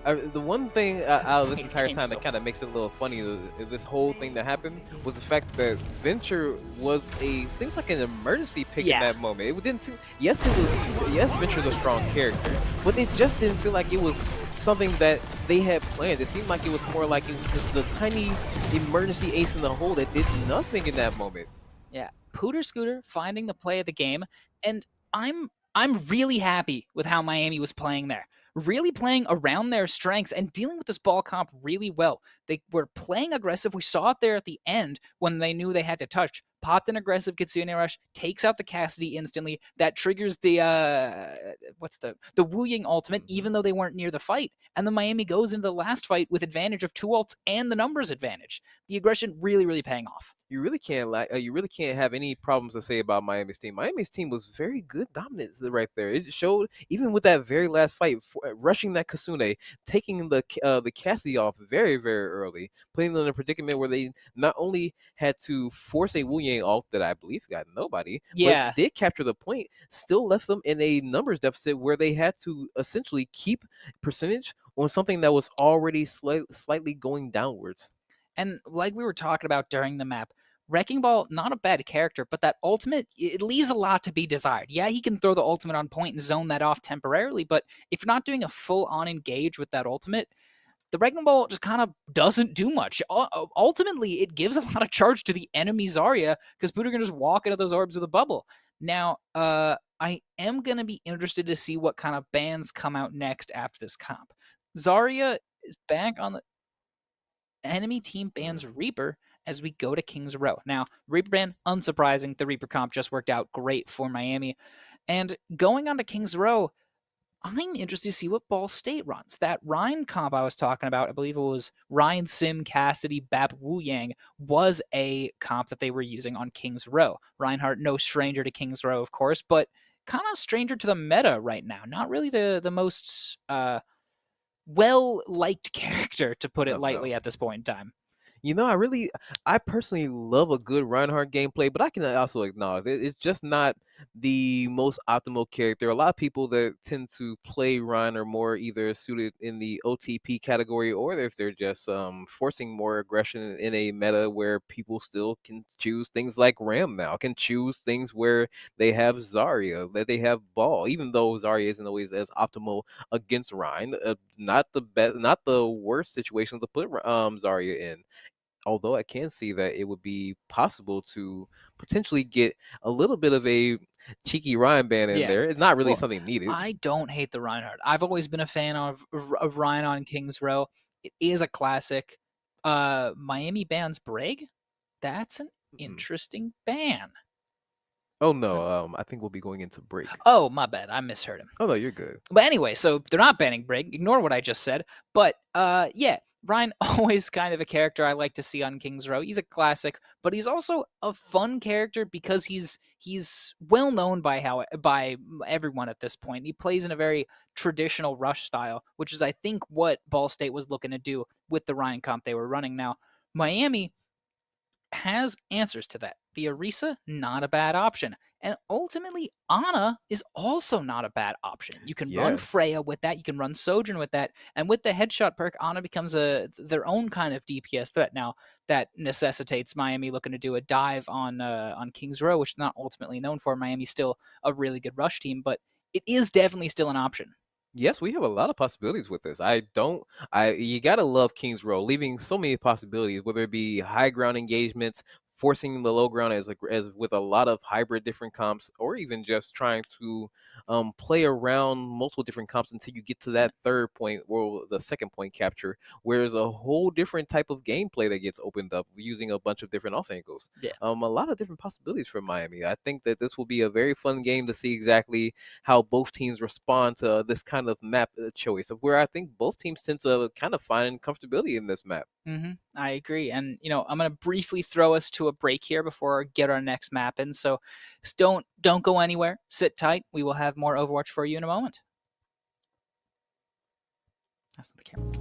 Speaker 2: The one thing out of this
Speaker 1: Hate the
Speaker 2: entire
Speaker 1: game
Speaker 2: time
Speaker 1: so
Speaker 2: that kind of makes it a little funny, this whole thing that happened, was the fact that Venture was seems like an emergency pick in
Speaker 1: Yeah.
Speaker 2: that moment. It didn't seem, yes, Venture's a strong character, but it just didn't feel like it was something that they had planned. It seemed like it was more like it was just the tiny emergency ace in the hole that did nothing in that moment.
Speaker 1: Yeah, Pooter Scooter finding the play of the game, and I'm really happy with how Miami was playing there. Really playing around their strengths and dealing with this ball comp really well. They were playing aggressive. We saw it there at the end when they knew they had to touch. Popped an aggressive Kitsune Rush, takes out the Cassidy instantly. That triggers the the Wu Ying ultimate, even though they weren't near the fight. And the Miami goes into the last fight with advantage of 2 ults and the numbers advantage. The aggression really paying off.
Speaker 2: You really can't have any problems to say about Miami's team. Miami's team was very good dominance right there. It showed even with that very last fight, rushing that Kasune, taking the Cassie off very early, putting them in a predicament where they not only had to force a Wu Yang ult that I believe got nobody,
Speaker 1: Yeah.
Speaker 2: but did capture the point, still left them in a numbers deficit where they had to essentially keep percentage on something that was already slightly going downwards.
Speaker 1: And like we were talking about during the map, Wrecking Ball, not a bad character, but that ultimate, it leaves a lot to be desired. Yeah, he can throw the ultimate on point and zone that off temporarily, but if you're not doing a full-on engage with that ultimate, the Wrecking Ball just kind of doesn't do much. Ultimately, it gives a lot of charge to the enemy Zarya, because Buddha can just walk into those orbs with a bubble. Now, I am going to be interested to see what kind of bans come out next after this comp. Zarya is back on the enemy team bans Reaper as we go to King's Row. Now, Reaper ban, unsurprising. The Reaper comp just worked out great for Miami. And going on to King's Row, I'm interested to see what Ball State runs. That Ryan comp I was talking about, I believe it was Ryan Sim, Cassidy, Bap Wu Yang, was a comp that they were using on King's Row. Reinhardt, no stranger to King's Row, of course, but kind of stranger to the meta right now. Not really the most well-liked character, to put it lightly, at this point in time.
Speaker 2: You know, I personally love a good Reinhardt gameplay, but I can also acknowledge it's just not the most optimal character. A lot of people that tend to play Ryan are more either suited in the OTP category, or if they're just forcing more aggression in a meta where people still can choose things like Ram now, can choose things where they have Zarya, that they have Ball, even though Zarya isn't always as optimal against Ryan. Not the best, not the worst situation to put Zarya in. Although I can see that it would be possible to potentially get a little bit of a cheeky Ryan ban in there. It's not really something needed.
Speaker 1: I don't hate the Reinhardt. I've always been a fan of Ryan on King's Row. It is a classic. Miami bans Brig? That's an interesting ban.
Speaker 2: Oh no, I think we'll be going into break.
Speaker 1: Oh, my bad. I misheard him.
Speaker 2: Oh no, you're good.
Speaker 1: But anyway, so they're not banning Brig. Ignore what I just said. But yeah, Ryan, always kind of a character I like to see on King's Row. He's a classic, but he's also a fun character because he's well known by everyone at this point. He plays in a very traditional rush style, which is I think what Ball State was looking to do with the Ryan comp they were running. Now, Miami has answers to that. The Orisa, not a bad option. And ultimately, Ana is also not a bad option. You can run Freya with that. You can run Sojourn with that. And with the headshot perk, Ana becomes their own kind of DPS threat. Now, that necessitates Miami looking to do a dive on King's Row, which is not ultimately known for. Miami's still a really good rush team, but it is definitely still an option.
Speaker 2: Yes, we have a lot of possibilities with this. You gotta love King's Row, leaving so many possibilities, whether it be high ground engagements, forcing the low ground as with a lot of hybrid different comps, or even just trying to play around multiple different comps until you get to that third point or the second point capture, where there's a whole different type of gameplay that gets opened up using a bunch of different off angles. A lot of different possibilities for Miami. I think that this will be a very fun game to see exactly how both teams respond to this kind of map choice, of where I think both teams tend to kind of find comfortability in this map.
Speaker 1: I agree. And, I'm going to briefly throw us to a break here before we get our next map in. So don't go anywhere. Sit tight. We will have more Overwatch for you in a moment. That's not the camera.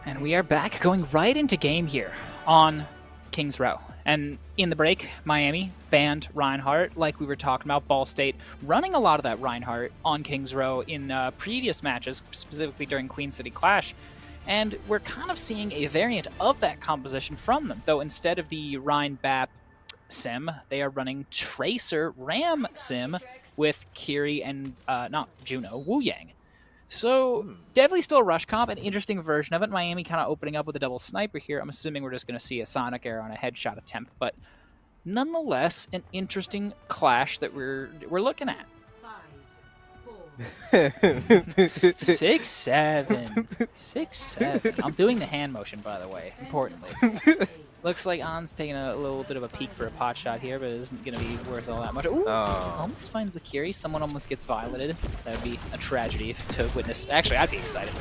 Speaker 1: And we are back, going right into game here on Kings Row. And in the break, Miami banned Reinhardt, like we were talking about. Ball State running a lot of that Reinhardt on Kings Row in previous matches, specifically during Queen City Clash. And we're kind of seeing a variant of that composition from them, though instead of the Rein Bap sim, they are running Tracer Ram sim with Kiri and, not Juno, Wu Yang. So definitely still a rush comp, an interesting version of it. Miami kind of opening up with a double sniper here. I'm assuming we're just going to see a sonic arrow and a headshot attempt, but nonetheless, an interesting clash that we're looking at. 6-7. 6-7. I'm doing the hand motion, by the way, importantly. Looks like On's taking a little bit of a peek for a pot shot here, but it isn't going to be worth all that much. Ooh, almost finds the Kiri. Someone almost gets violeted. That would be a tragedy to witness. Actually, I'd be excited.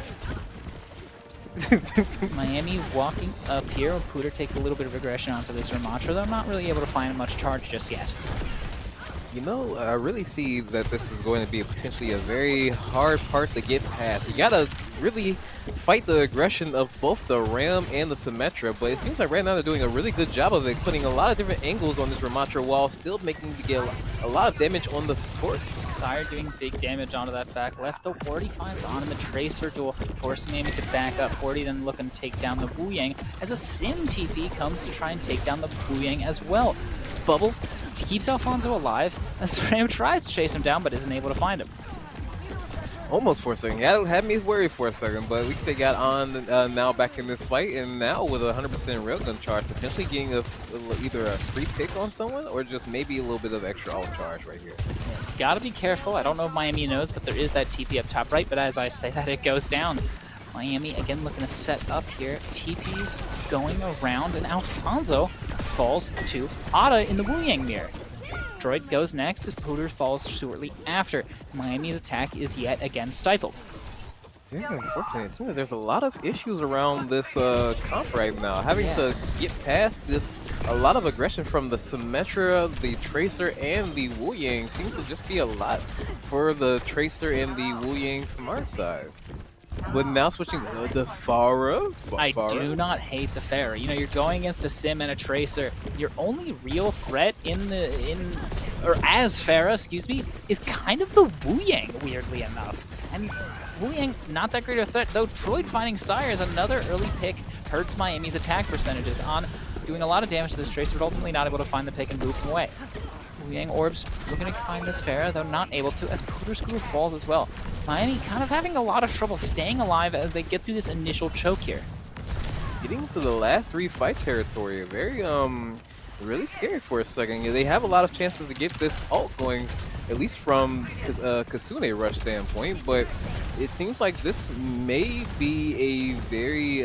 Speaker 1: Miami walking up here. Pooter takes a little bit of regression onto this Ramattra, though I'm not really able to find much charge just yet.
Speaker 2: You know, I really see that this is going to be potentially a very hard part to get past. You gotta really fight the aggression of both the Ram and the Symmetra, but it seems like right now they're doing a really good job of it, putting a lot of different angles on this Ramattra while still making to get a lot of damage on the supports.
Speaker 1: Sire doing big damage onto that back left, though 40 finds on in the Tracer duel, forcing Miami to back up. 40 then looking to take down the Wu Yang as a Sim TP comes to try and take down the Wu Yang as well. Bubble keeps Alfonso alive as Ram tries to chase him down but isn't able to find him.
Speaker 2: Almost for a second. Yeah, it had me worried for a second, but at least they got on now back in this fight, and now with a 100% railgun charge, potentially getting either a free pick on someone or just maybe a little bit of extra alt charge right here.
Speaker 1: Yeah, gotta be careful. I don't know if Miami knows, but there is that TP up top right, but as I say that, it goes down. Miami again looking to set up here. TP's going around, and Alfonso falls to Ada in the Wu Yang mirror. Droid goes next as Pooter falls shortly after. Miami's attack is yet again stifled.
Speaker 2: Very unfortunate. It seems like there's a lot of issues around this comp right now. Having to get past this, a lot of aggression from the Symmetra, the Tracer, and the Wu Yang seems to just be a lot for the Tracer and the Wu Yang from our side. But now switching to the Pharah.
Speaker 1: I do not hate the Pharah. You know, you're going against a Sim and a Tracer. Your only real threat as Pharah, excuse me, is kind of the Wu Yang, weirdly enough. And Wu Yang, not that great a threat, though Droid finding Sire is another early pick. Hurts Miami's attack percentages on doing a lot of damage to this Tracer, but ultimately not able to find the pick and boots him away. Wu Yang Orbs looking to find this Pharah, though not able to, as Pooter Screw falls as well. Miami kind of having a lot of trouble staying alive as they get through this initial choke here.
Speaker 2: Getting to the last 3 fight territory, very really scary for a second. They have a lot of chances to get this ult going, at least from Kasune Rush standpoint, but it seems like this may be a very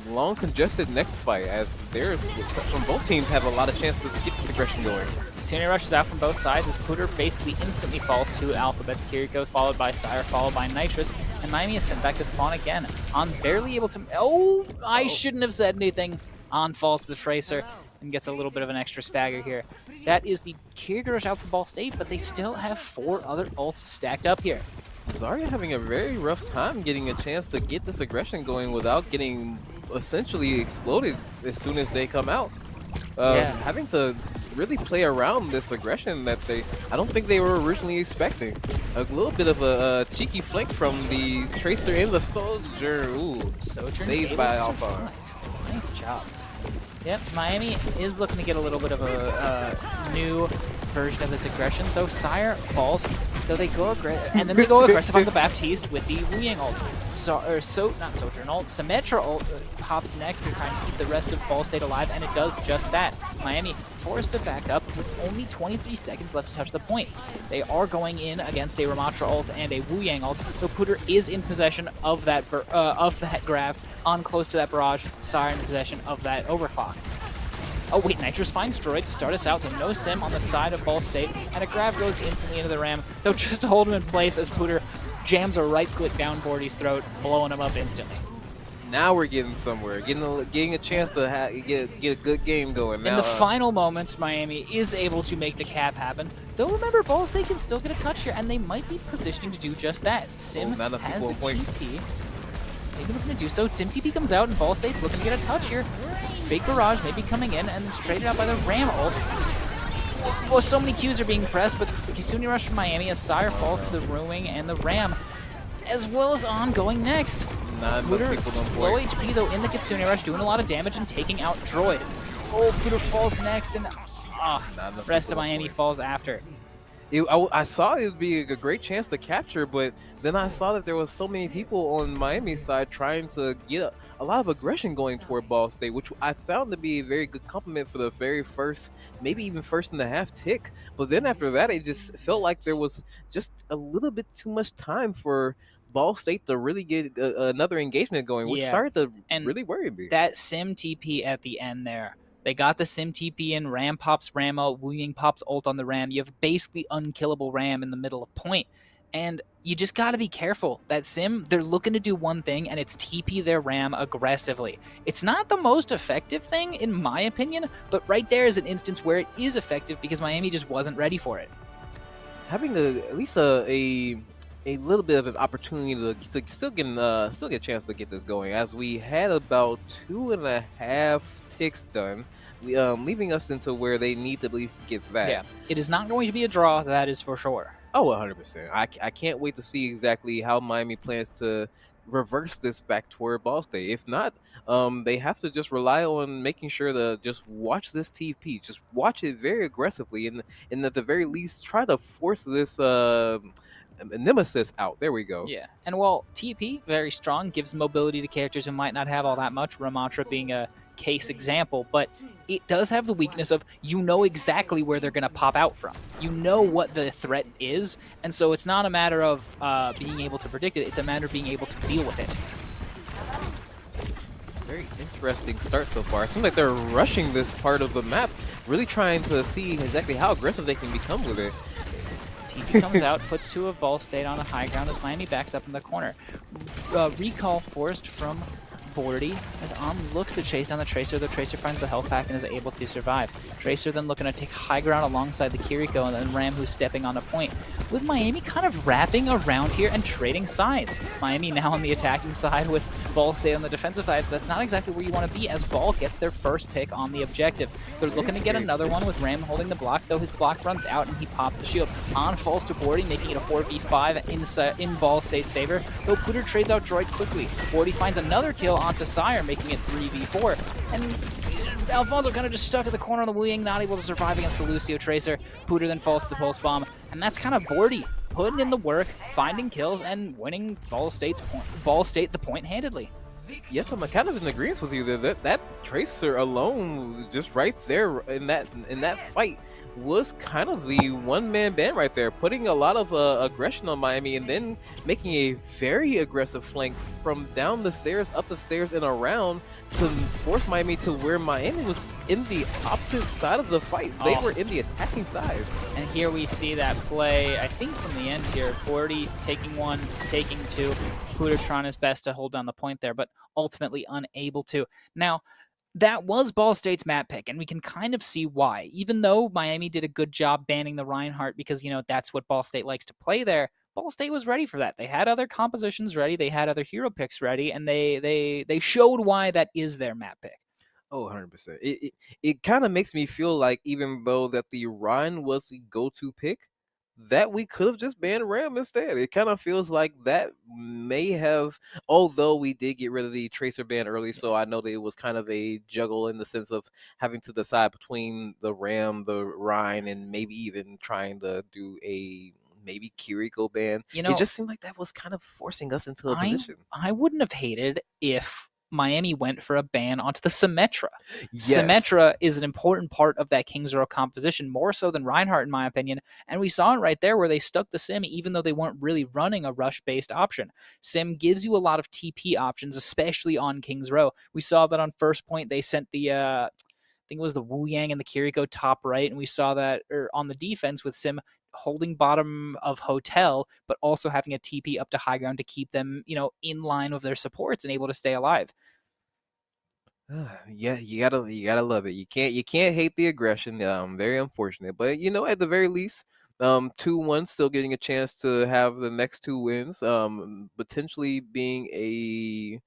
Speaker 2: long congested next fight, as there's from both teams have a lot of chances to get this aggression going.
Speaker 1: Kasune Rush is out from both sides as Pooter basically instantly falls to Alphabet's Kiriko, followed by Sire, followed by Nitrous, and Miami is sent back to spawn again. On barely able to... I shouldn't have said anything. On falls to the Tracer and gets a little bit of an extra stagger here. That is the Kiriko Rush out for Ball State, but they still have 4 other ults stacked up here.
Speaker 2: Zarya having a very rough time getting a chance to get this aggression going without getting essentially exploded as soon as they come out. Having to really play around this aggression that I don't think they were originally expecting. A little bit of a cheeky flank from the Tracer and the Soldier. Ooh, saved by Alphonse.
Speaker 1: Nice job. Yep, Miami is looking to get a little bit of a new version of this aggression, though Sire falls, though they go and then they go aggressive on the Baptiste with the Wu Yang ult. Not Sojourn ult, Symmetra ult hops next to try and keep the rest of Ball State alive, and it does just that. Miami forced to back up with only 23 seconds left to touch the point. They are going in against a Ramatra ult and a Wu Yang ult, though Pooter is in possession of that grab on close to that barrage. Sire in possession of that overclock. Oh wait, Nitrous finds Droid to start us out, so no Sim on the side of Ball State, and a grab goes instantly into the Ram, though just to hold him in place as Pooter jams a right click down Bordy's throat, blowing him up instantly.
Speaker 2: Now we're getting somewhere, getting a chance to get a good game going.
Speaker 1: In the final moments, Miami is able to make the cap happen, though remember, Ball State can still get a touch here, and they might be positioning to do just that. Sim has the TP. Maybe looking to do so. Sim TP comes out, and Ball State's looking to get a touch here. Big barrage maybe coming in, and then straight out by the Ram ult. Well, so many Qs are being pressed, but the Kasune Rush from Miami as Sire falls to the Ruing and the Ram, as well as On going next. Pooter, low HP though in the Kasune Rush, doing a lot of damage and taking out Droid. Oh, Pooter falls next, and rest of Miami falls after.
Speaker 2: I saw it would be a great chance to capture, but then I saw that there was so many people on Miami's side trying to get a lot of aggression going toward Ball State, which I found to be a very good compliment for the very first, maybe even first and a half tick. But then after that, it just felt like there was just a little bit too much time for Ball State to really get another engagement going, which started to really worry me.
Speaker 1: That Sim TP at the end there. They got the Sim TP in, Ram pops Ram ult, Wu Yang pops ult on the Ram. You have basically unkillable Ram in the middle of point. And you just got to be careful. That Sim, they're looking to do one thing, and it's TP their Ram aggressively. It's not the most effective thing, in my opinion, but right there is an instance where it is effective because Miami just wasn't ready for it.
Speaker 2: Having at least a little bit of an opportunity to still get a chance to get this going, as we had about 2.5 ticks done, leaving us into where they need to at least get that.
Speaker 1: Yeah, it is not going to be a draw, that is for sure.
Speaker 2: Oh, 100%. I can't wait to see exactly how Miami plans to reverse this back toward Ball State. If not, they have to just rely on making sure to just watch this TP, just watch it very aggressively, and at the very least try to force this Nemesis out. There we go.
Speaker 1: Yeah, and while TP, very strong, gives mobility to characters who might not have all that much, Ramatra being a case example, but it does have the weakness of you know exactly where they're going to pop out from. You know what the threat is, and so it's not a matter of being able to predict it, it's a matter of being able to deal with it.
Speaker 2: Very interesting start so far. It seems like they're rushing this part of the map, really trying to see exactly how aggressive they can become with it.
Speaker 1: TP comes out, puts 2 of Ball State on the high ground as Miami backs up in the corner. Recall forced from Bodetti as looks to chase down the Tracer. The Tracer finds the health pack and is able to survive. Tracer then looking to take high ground alongside the Kiriko, and then Ram who's stepping on a point. With Miami kind of wrapping around here and trading sides. Miami now on the attacking side with Ball State on the defensive side. That's not exactly where you want to be as Ball gets their first pick on the objective. They're looking to get another one with Ram holding the block, though his block runs out and he pops the shield. On falls to Bodetti, making it a 4v5 in Ball State's favor, though Pooter trades out Droid quickly. Bodetti finds another kill onto Sire, making it 3v4. And Alfonso kind of just stuck at the corner on the Wu Yang, not able to survive against the Lucio Tracer. Pooter then falls to the Pulse Bomb, and that's kind of Bodetti putting in the work, finding kills, and winning Ball State the point handedly.
Speaker 2: Yes, I'm kind of in agreement with you there. That Tracer alone, just right there in that fight, was kind of the one-man band right there, putting a lot of aggression on Miami, and then making a very aggressive flank from down the stairs, up the stairs, and around to force Miami to where Miami was in the opposite side of the fight. They were in the attacking side.
Speaker 1: And here we see that play, I think from the end here, Bodetti taking 1, taking 2. Pooter trying his best to hold down the point there, but ultimately unable to. Now, that was Ball State's map pick, and we can kind of see why. Even though Miami did a good job banning the Reinhardt because, that's what Ball State likes to play there, Ball State was ready for that. They had other compositions ready, they had other hero picks ready, and they showed why that is their map pick.
Speaker 2: Oh, 100%. It kind of makes me feel like even though that the Ryan was the go-to pick, that we could have just banned Ram instead. It kind of feels like that may have, although we did get rid of the Tracer ban early, so I know that it was kind of a juggle in the sense of having to decide between the Ram, the Ryan, and maybe even trying to do a maybe Kiriko ban. It just seemed like that was kind of forcing us into a position.
Speaker 1: I wouldn't have hated if Miami went for a ban onto the Symmetra.
Speaker 2: Yes.
Speaker 1: Symmetra is an important part of that King's Row composition, more so than Reinhardt, in my opinion. And we saw it right there where they stuck the Sim, even though they weren't really running a rush-based option. Sim gives you a lot of TP options, especially on King's Row. We saw that on first point. They sent the, I think it was the Wu Yang and the Kiriko top right, and we saw that on the defense with Sim holding bottom of Hotel, but also having a TP up to high ground to keep them, in line with their supports and able to stay alive.
Speaker 2: Yeah, you gotta love it. You can't hate the aggression. Very unfortunate, but at the very least, 2-1, still getting a chance to have the next 2 wins. Potentially being a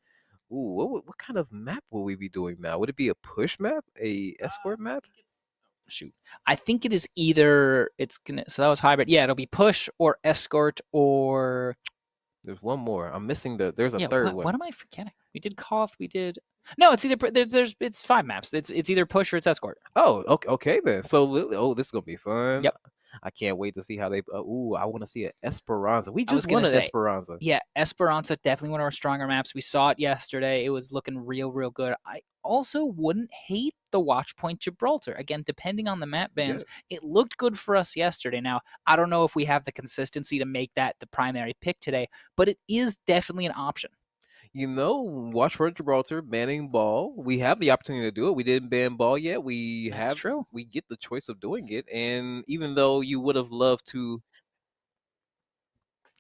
Speaker 2: what kind of map will we be doing now? Would it be a push map, a escort map?
Speaker 1: Shoot, I think it is either so that was hybrid. Yeah, it'll be push or escort or
Speaker 2: there's one more. I'm missing there's a third one.
Speaker 1: What am I forgetting? We did Koth. We did no. It's either it's 5 maps. It's either push or it's escort.
Speaker 2: Oh, okay then. So this is gonna be fun.
Speaker 1: Yep.
Speaker 2: I can't wait to see how they. I want to see an Esperanza. We just won an Esperanza.
Speaker 1: Yeah, Esperanza, definitely one of our stronger maps. We saw it yesterday. It was looking real good. I also wouldn't hate the Watch Point Gibraltar. Again, depending on the map bans, it looked good for us yesterday. Now, I don't know if we have the consistency to make that the primary pick today, but it is definitely an option.
Speaker 2: Watch for Gibraltar banning Ball. We have the opportunity to do it. We didn't ban Ball yet.
Speaker 1: That's true.
Speaker 2: We get the choice of doing it, and even though you would have loved to.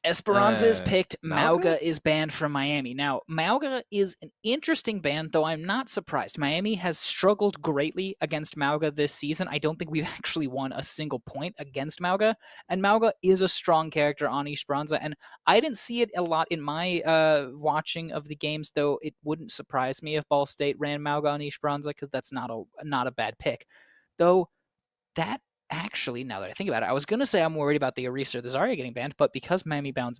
Speaker 1: Esperanza is picked. Mauga is banned from Miami. Now, Mauga is an interesting ban, though I'm not surprised. Miami has struggled greatly against Mauga this season. I don't think we've actually won a single point against Mauga, and Mauga is a strong character on Esperanza, and I didn't see it a lot in my watching of the games, though it wouldn't surprise me if Ball State ran Mauga on Esperanza, because that's not a bad pick. Though, that actually, now that I think about it, I was going to say I'm worried about the Orisa or the Zarya getting banned, but because Miami bans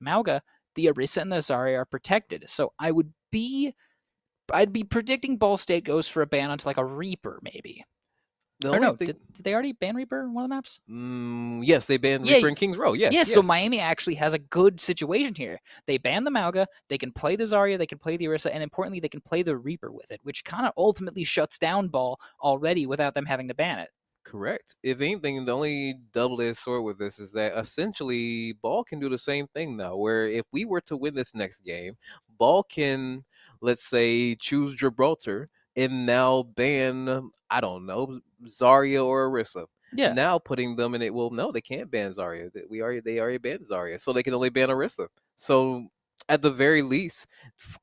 Speaker 1: Mauga, the Orisa and the Zarya are protected. So I'd be predicting Ball State goes for a ban onto like a Reaper, maybe. Did they already ban Reaper in one of the maps?
Speaker 2: Yes, they banned Reaper in King's Row. Yes.
Speaker 1: So Miami actually has a good situation here. They ban the Mauga, they can play the Zarya, they can play the Orisa, and importantly, they can play the Reaper with it, which kind of ultimately shuts down Ball already without them having to ban it.
Speaker 2: Correct. If anything, the only double-edged sword with this is that essentially Ball can do the same thing now, where if we were to win this next game, Ball can, let's say, choose Gibraltar and now ban, I don't know, Zarya or Orisa.
Speaker 1: Yeah.
Speaker 2: Now putting them in it, well, no, they can't ban Zarya. They already banned Zarya, so they can only ban Orisa. So at the very least,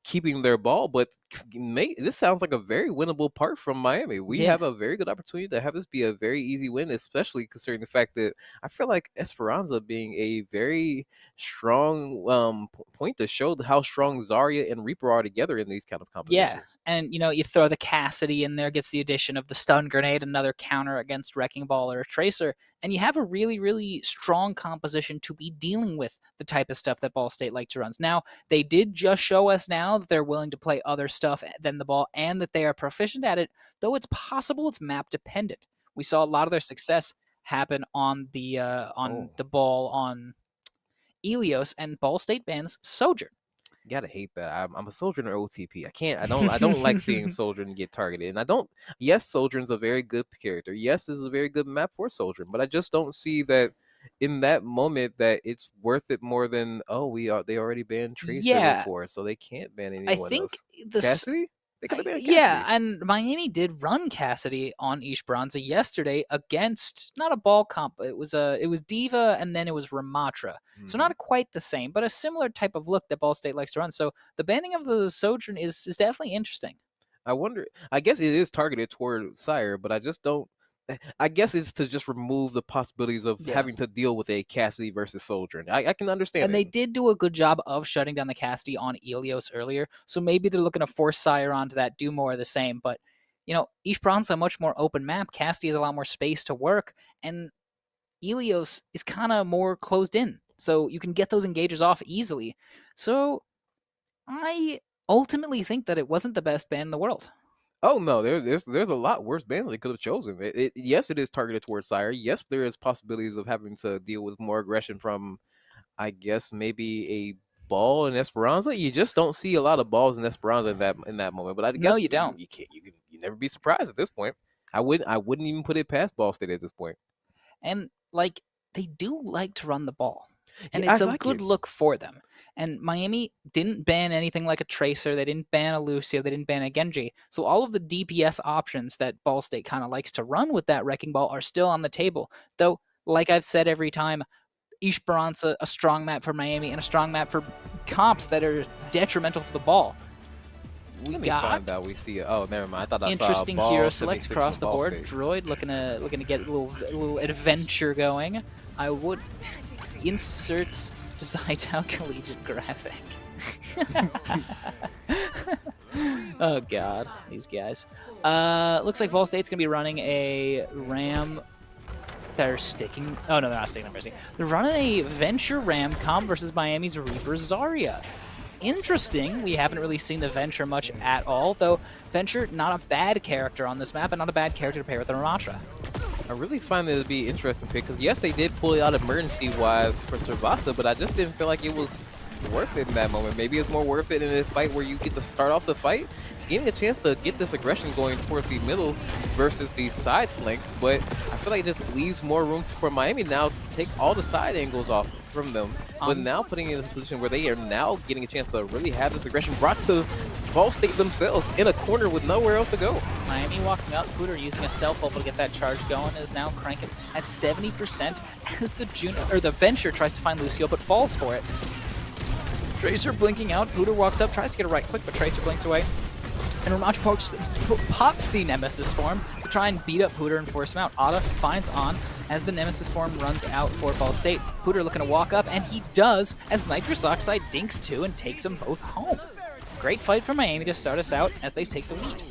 Speaker 2: keeping their ball, but this sounds like a very winnable part from Miami. We
Speaker 1: Yeah.
Speaker 2: have a very good opportunity to have this be a very easy win, especially considering the fact that I feel like Esperanza being a very strong point to show how strong Zarya and Reaper are together in these kind of
Speaker 1: Yeah,
Speaker 2: compositions.
Speaker 1: and you throw the Cassidy in there, gets the addition of the stun grenade, another counter against Wrecking Ball or a Tracer, and you have a really, really strong composition to be dealing with the type of stuff that Ball State like to run. Now, they did just show us now that they're willing to play other stuff than the ball and that they are proficient at it, though it's possible it's map dependent. We saw a lot of their success happen on the ball on Elios, and Ball State bans Sojourn.
Speaker 2: Gotta hate that. I'm a Sojourn or OTP. I can't. I don't like seeing Sojourn get targeted. And I don't. Yes, Sojourn's a very good character. Yes, this is a very good map for Sojourn. But I just don't see that in that moment that it's worth it more than they already banned Tracer
Speaker 1: Yeah,
Speaker 2: before, so they can't ban
Speaker 1: I
Speaker 2: anyone
Speaker 1: think
Speaker 2: else.
Speaker 1: the
Speaker 2: Cassidy? They could have banned
Speaker 1: yeah,
Speaker 2: Cassidy.
Speaker 1: and Miami did run Cassidy on Ishbranza yesterday against not a ball comp. It was Diva and then it was Ramatra. So not quite the same, but a similar type of look that Ball State likes to run. So the banning of the Sojourn is definitely interesting.
Speaker 2: I wonder. I guess it is targeted toward Sire, but I just don't. I guess it's to just remove the possibilities of
Speaker 1: Yeah.
Speaker 2: having to deal with a Cassidy versus Soldier. I can understand
Speaker 1: And they
Speaker 2: it.
Speaker 1: did do a good job of shutting down the Cassidy on Elios earlier. So maybe they're looking to force Sire onto that, do more of the same. But, Ishbran's a much more open map. Cassidy has a lot more space to work. And Elios is kind of more closed in. So you can get those engages off easily. So I ultimately think that it wasn't the best ban in the world.
Speaker 2: Oh no, there's a lot worse bans they could have chosen. Yes, it is targeted towards Sire. Yes, there is possibilities of having to deal with more aggression from, I guess, maybe a ball in Esperanza. You just don't see a lot of balls in Esperanza in that moment. But I
Speaker 1: No,
Speaker 2: guess
Speaker 1: you don't.
Speaker 2: you never be surprised at this point. I wouldn't even put it past Ball State at this point.
Speaker 1: And they do like to run the ball. And
Speaker 2: Yeah,
Speaker 1: it's
Speaker 2: I
Speaker 1: a
Speaker 2: like
Speaker 1: good
Speaker 2: it.
Speaker 1: look for them. And Miami didn't ban anything like a Tracer. They didn't ban a Lucio. They didn't ban a Genji. So all of the DPS options that Ball State kind of likes to run with that Wrecking Ball are still on the table. Though, like I've said every time, Ishbranza, a strong map for Miami, and a strong map for comps that are detrimental to the ball.
Speaker 2: Let me find out. We see it. Oh, never mind. I thought I saw a
Speaker 1: Interesting
Speaker 2: ball
Speaker 1: hero
Speaker 2: 76
Speaker 1: selects across
Speaker 2: from
Speaker 1: the
Speaker 2: Ball
Speaker 1: board.
Speaker 2: State.
Speaker 1: Droid looking to get a little adventure going. I would inserts Zydal Collegiate graphic. Oh god, these guys. Looks like Ball State's gonna be running a Ram. They're sticking. Oh no, they're not sticking. I'm Mercy. They're running a Venture Ram comp versus Miami's Reaper Zarya. Interesting. We haven't really seen the Venture much at all, though Venture, not a bad character on this map, and not a bad character to pair with the Ramatra.
Speaker 2: I really find it to be an interesting pick because yes, they did pull it out emergency-wise for Servasa, but I just didn't feel like it was worth it in that moment. Maybe it's more worth it in a fight where you get to start off the fight, getting a chance to get this aggression going towards the middle versus these side flanks, but I feel like it just leaves more room for Miami now to take all the side angles off from them, but now putting in a position where they are now getting a chance to really have this aggression brought to Ball State themselves in a corner with nowhere else to go.
Speaker 1: Miami walking up, Pooter using a self-ult to get that charge going, is now cranking at 70% as the Venture tries to find Lucio but falls for it. Tracer blinking out, Pooter walks up, tries to get it right quick, but Tracer blinks away. And Ramach pops the Nemesis form to try and beat up Pooter and force him out. Otta finds On as the Nemesis form runs out for Ball State. Pooter looking to walk up, and he does as Nitrous Oxide dinks 2 and takes them both home. Great fight for Miami to start us out as they take the lead.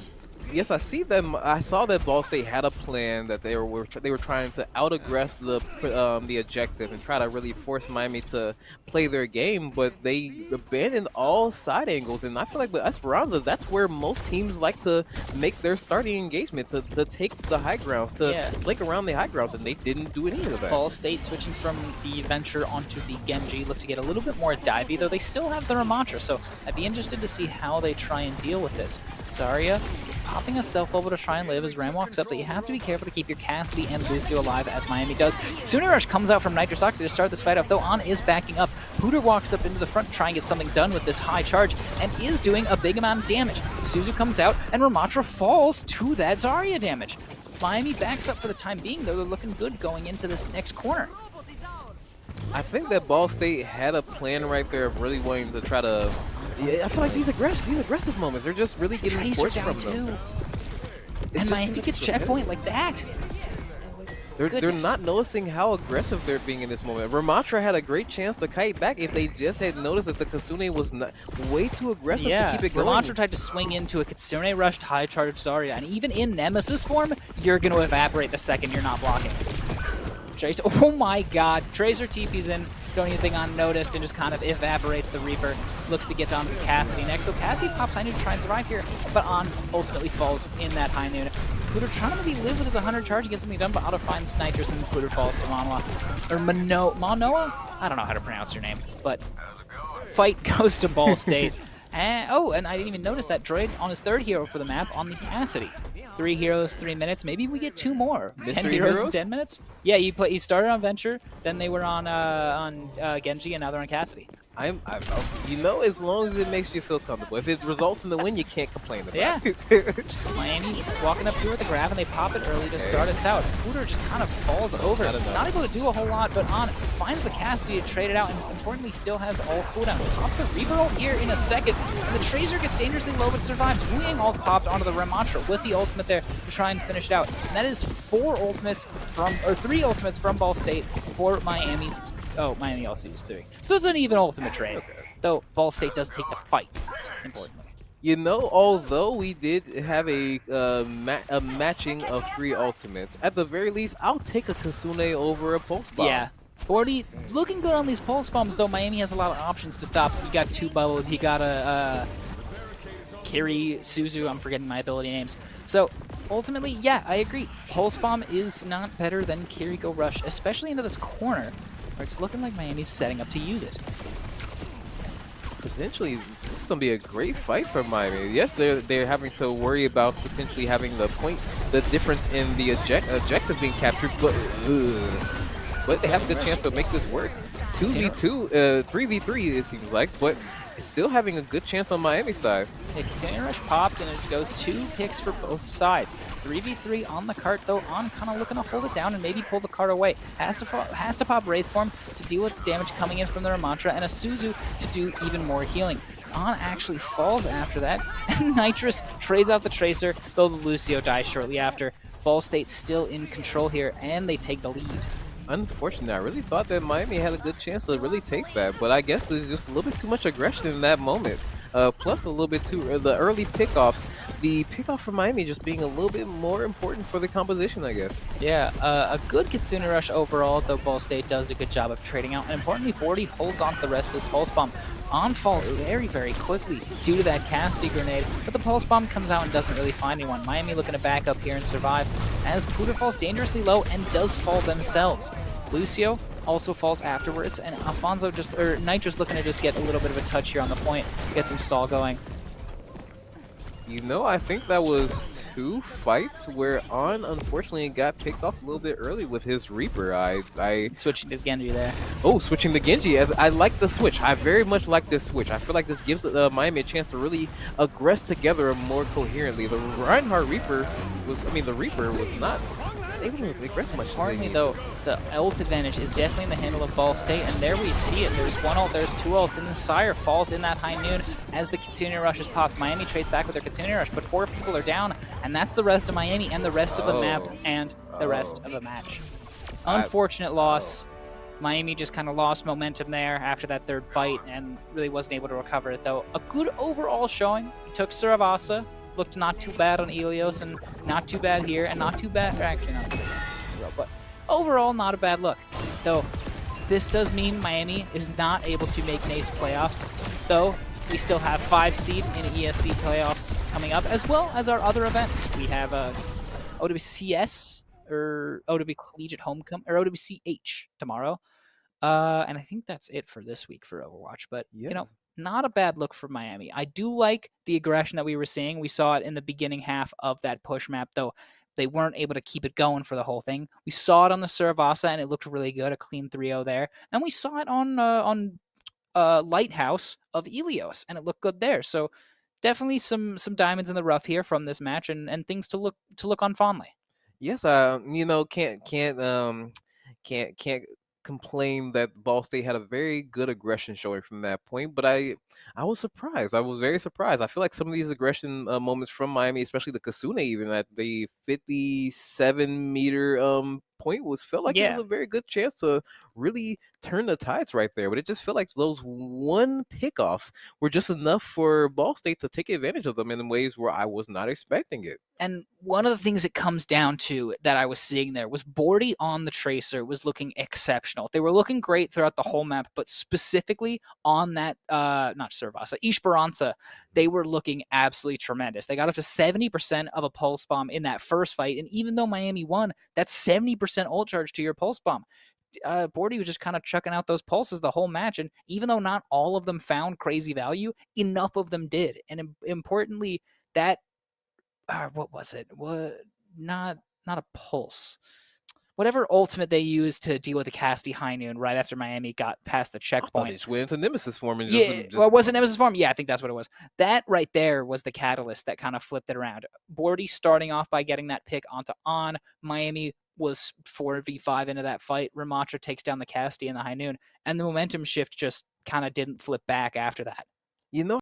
Speaker 2: Yes, I see them. I saw that Ball State had a plan that they were trying to out-aggress the objective and try to really force Miami to play their game, but they abandoned all side angles. And I feel like with Esperanza, that's where most teams like to make their starting engagement, to take the high grounds, to flank around the high grounds, and they didn't do any of that.
Speaker 1: Ball State switching from the Venture onto the Genji, look to get a little bit more divey, though they still have the Ramatra, so I'd be interested to see how they try and deal with this. Zarya popping a self-bubble to try and live as Ram walks up, but you have to be careful to keep your Cassidy and Lucio alive as Miami does. Kitsune Rush comes out from Nitrous Oxide to start this fight off, though On is backing up. Pooter walks up into the front to try and get something done with this high charge and is doing a big amount of damage. Suzu comes out and Ramatra falls to that Zarya damage. Miami backs up for the time being, though. They're looking good going into this next corner.
Speaker 2: I think that Ball State had a plan right there of really wanting to try to. Yeah, I feel like these aggressive moments, they're just really getting
Speaker 1: Tracer
Speaker 2: forced
Speaker 1: down
Speaker 2: from them.
Speaker 1: too.
Speaker 2: It's
Speaker 1: And
Speaker 2: just
Speaker 1: Miami gets checkpoint like that.
Speaker 2: they're not noticing how aggressive they're being in this moment. Ramatra had a great chance to kite back if they just had noticed that the Kasune was not way too aggressive to keep it going.
Speaker 1: Ramatra tried to swing into a Kitsune rushed high charge Zarya, and even in Nemesis form, you're going to evaporate the second you're not blocking. Tracer, oh my god, Tracer TP's in, don't anything unnoticed, and just kind of evaporates the Reaper. Looks to get down to Cassidy next, though Cassidy pops High Noon to try and survive here, but On ultimately falls in that High Noon. Puder trying to maybe live with his 100 charge and get something done, but auto finds Nitrous, and Puder falls to Manoa. Or Manoa? I don't know how to pronounce your name, but fight goes to Ball State. And I didn't even notice that Droid on his third hero for the map on the Cassidy. 3 heroes, 3 minutes. Maybe we get 2 more. 10 heroes in 10 minutes? Yeah, he started on Venture, then they were on Genji, and now they're on Cassidy.
Speaker 2: You know, as long as it makes you feel comfortable. If it results in the win, you can't complain about it.
Speaker 1: Yeah. Miami walking up through with the grab, and they pop it early to start us out. Puder just kind of falls over. Not able to do a whole lot, but On finds the Cassidy to trade it out, and importantly still has all cooldowns. Pops the Reaper ult here in a second, and the Tracer gets dangerously low but survives. Wu Yang ult popped onto the Ramatra with the ultimate there to try and finish it out. And that is 3 ultimates from Ball State for Miami's. Oh, Miami also used 3. So it's an even ultimate trade. Though Ball State does take the fight, importantly.
Speaker 2: You know, although we did have a matching of 3 ultimates, at the very least, I'll take a Kasune over a Pulse Bomb.
Speaker 1: Yeah. Bordy looking good on these Pulse Bombs, though Miami has a lot of options to stop. You got 2 bubbles, you got a Kiri, Suzu, I'm forgetting my ability names. So, ultimately, yeah, I agree. Pulse Bomb is not better than Kiriko Rush, especially into this corner, where it's looking like Miami's setting up to use it.
Speaker 2: Potentially, this is going to be a great fight for Miami. Yes, they're having to worry about potentially having the difference in the objective being captured, but they have the chance to make this work. 2v2, 3v3 it seems like, but still having a good chance on Miami's side.
Speaker 1: Yeah, Kitsune Rush popped, and it goes 2 picks for both sides. 3v3 on the cart, though. On kind of looking to hold it down and maybe pull the cart away. Has to pop Wraith Form to deal with the damage coming in from the Ramatra, and a Suzu to do even more healing. On actually falls after that, and Nitrous trades out the Tracer, though the Lucio dies shortly after. Ball State still in control here, and they take the lead.
Speaker 2: Unfortunately, I really thought that Miami had a good chance to really take that, but I guess there's just a little bit too much aggression in that moment. Plus a little bit too the early pickoffs. The pickoff for Miami just being a little bit more important for the composition, I guess.
Speaker 1: Yeah, a good Kitsune Rush overall, though Ball State does a good job of trading out. And importantly, Bordy holds on to the rest of his Pulse Bomb. On falls very, very quickly due to that Cassidy grenade, but the Pulse Bomb comes out and doesn't really find anyone. Miami looking to back up here and survive, as Puder falls dangerously low and does fall themselves. Lucio also falls afterwards, and Alfonso Nitrous looking to just get a little bit of a touch here on the point, get some stall going.
Speaker 2: You know, I think that was 2 fights where On unfortunately got picked off a little bit early with his Reaper.
Speaker 1: Switching to Genji there.
Speaker 2: Oh, switching to Genji. I like the switch. I very much like this switch. I feel like this gives Miami a chance to really aggress together more coherently. The Reinhardt Reaper the Reaper was not able to aggress much.
Speaker 1: Importantly, though, the ult advantage is definitely in the handle of Ball State, and there we see it. There's 1 ult, there's 2 ults, and the Sire falls in that High Noon as the Kitsune Rush is popped. Miami trades back with their Kitsune Rush, but 4 people are down, and that's the rest of Miami and the rest of the map and the rest of the match. Unfortunate loss. Miami just kind of lost momentum there after that 3rd fight and really wasn't able to recover it, though. A good overall showing. He took Suravasa, looked not too bad on Ilios, and not too bad here, and not too bad, actually not too bad, but overall not a bad look. Though this does mean Miami is not able to make NACE playoffs, though we still have 5 seed in ESC playoffs coming up, as well as our other events. We have OWCS, or OW Collegiate Homecoming, or OWCH tomorrow, and I think that's it for this week for Overwatch, but you know, not a bad look for Miami. I do like the aggression that we were seeing. We saw it in the beginning half of that push map, though they weren't able to keep it going for the whole thing. We saw it on the Suravasa, and it looked really good, a clean 3-0 there. And we saw it on Lighthouse of Ilios, and it looked good there. So definitely some diamonds in the rough here from this match, and things to look on fondly.
Speaker 2: Yes, can't complain that Ball State had a very good aggression showing from that point. But I was surprised. I was very surprised. I feel like some of these aggression moments from Miami, especially the Kasune, even at the 57-meter point, was felt like it was
Speaker 1: Yeah.
Speaker 2: a very good chance to really turn the tides right there. But it just felt like those one pickoffs were just enough for Ball State to take advantage of them in ways where I was not expecting it.
Speaker 1: And one of the things it comes down to that I was seeing there was Bordy on the Tracer was looking exceptional. They were looking great throughout the whole map, but specifically on that, not Servasa, Esperanza, they were looking absolutely tremendous. They got up to 70% of a pulse bomb in that first fight. And even though Miami won, that's 70% ult charge to your pulse bomb. Bordy was just kind of chucking out those pulses the whole match. And even though not all of them found crazy value, enough of them did. And importantly, that what was it? What not a pulse. Whatever ultimate they used to deal with the Casti High Noon right after Miami got past the
Speaker 2: I thought they
Speaker 1: checkpoint.
Speaker 2: just went into Nemesis form and
Speaker 1: Yeah, well, was it Nemesis form? Yeah, I think that's what it was. That right there was the catalyst that kind of flipped it around. Bordy starting off by getting that pick onto On. Miami was 4v5 into that fight. Ramatra takes down the Casti and the High Noon, and the momentum shift just kind of didn't flip back after that.
Speaker 2: you know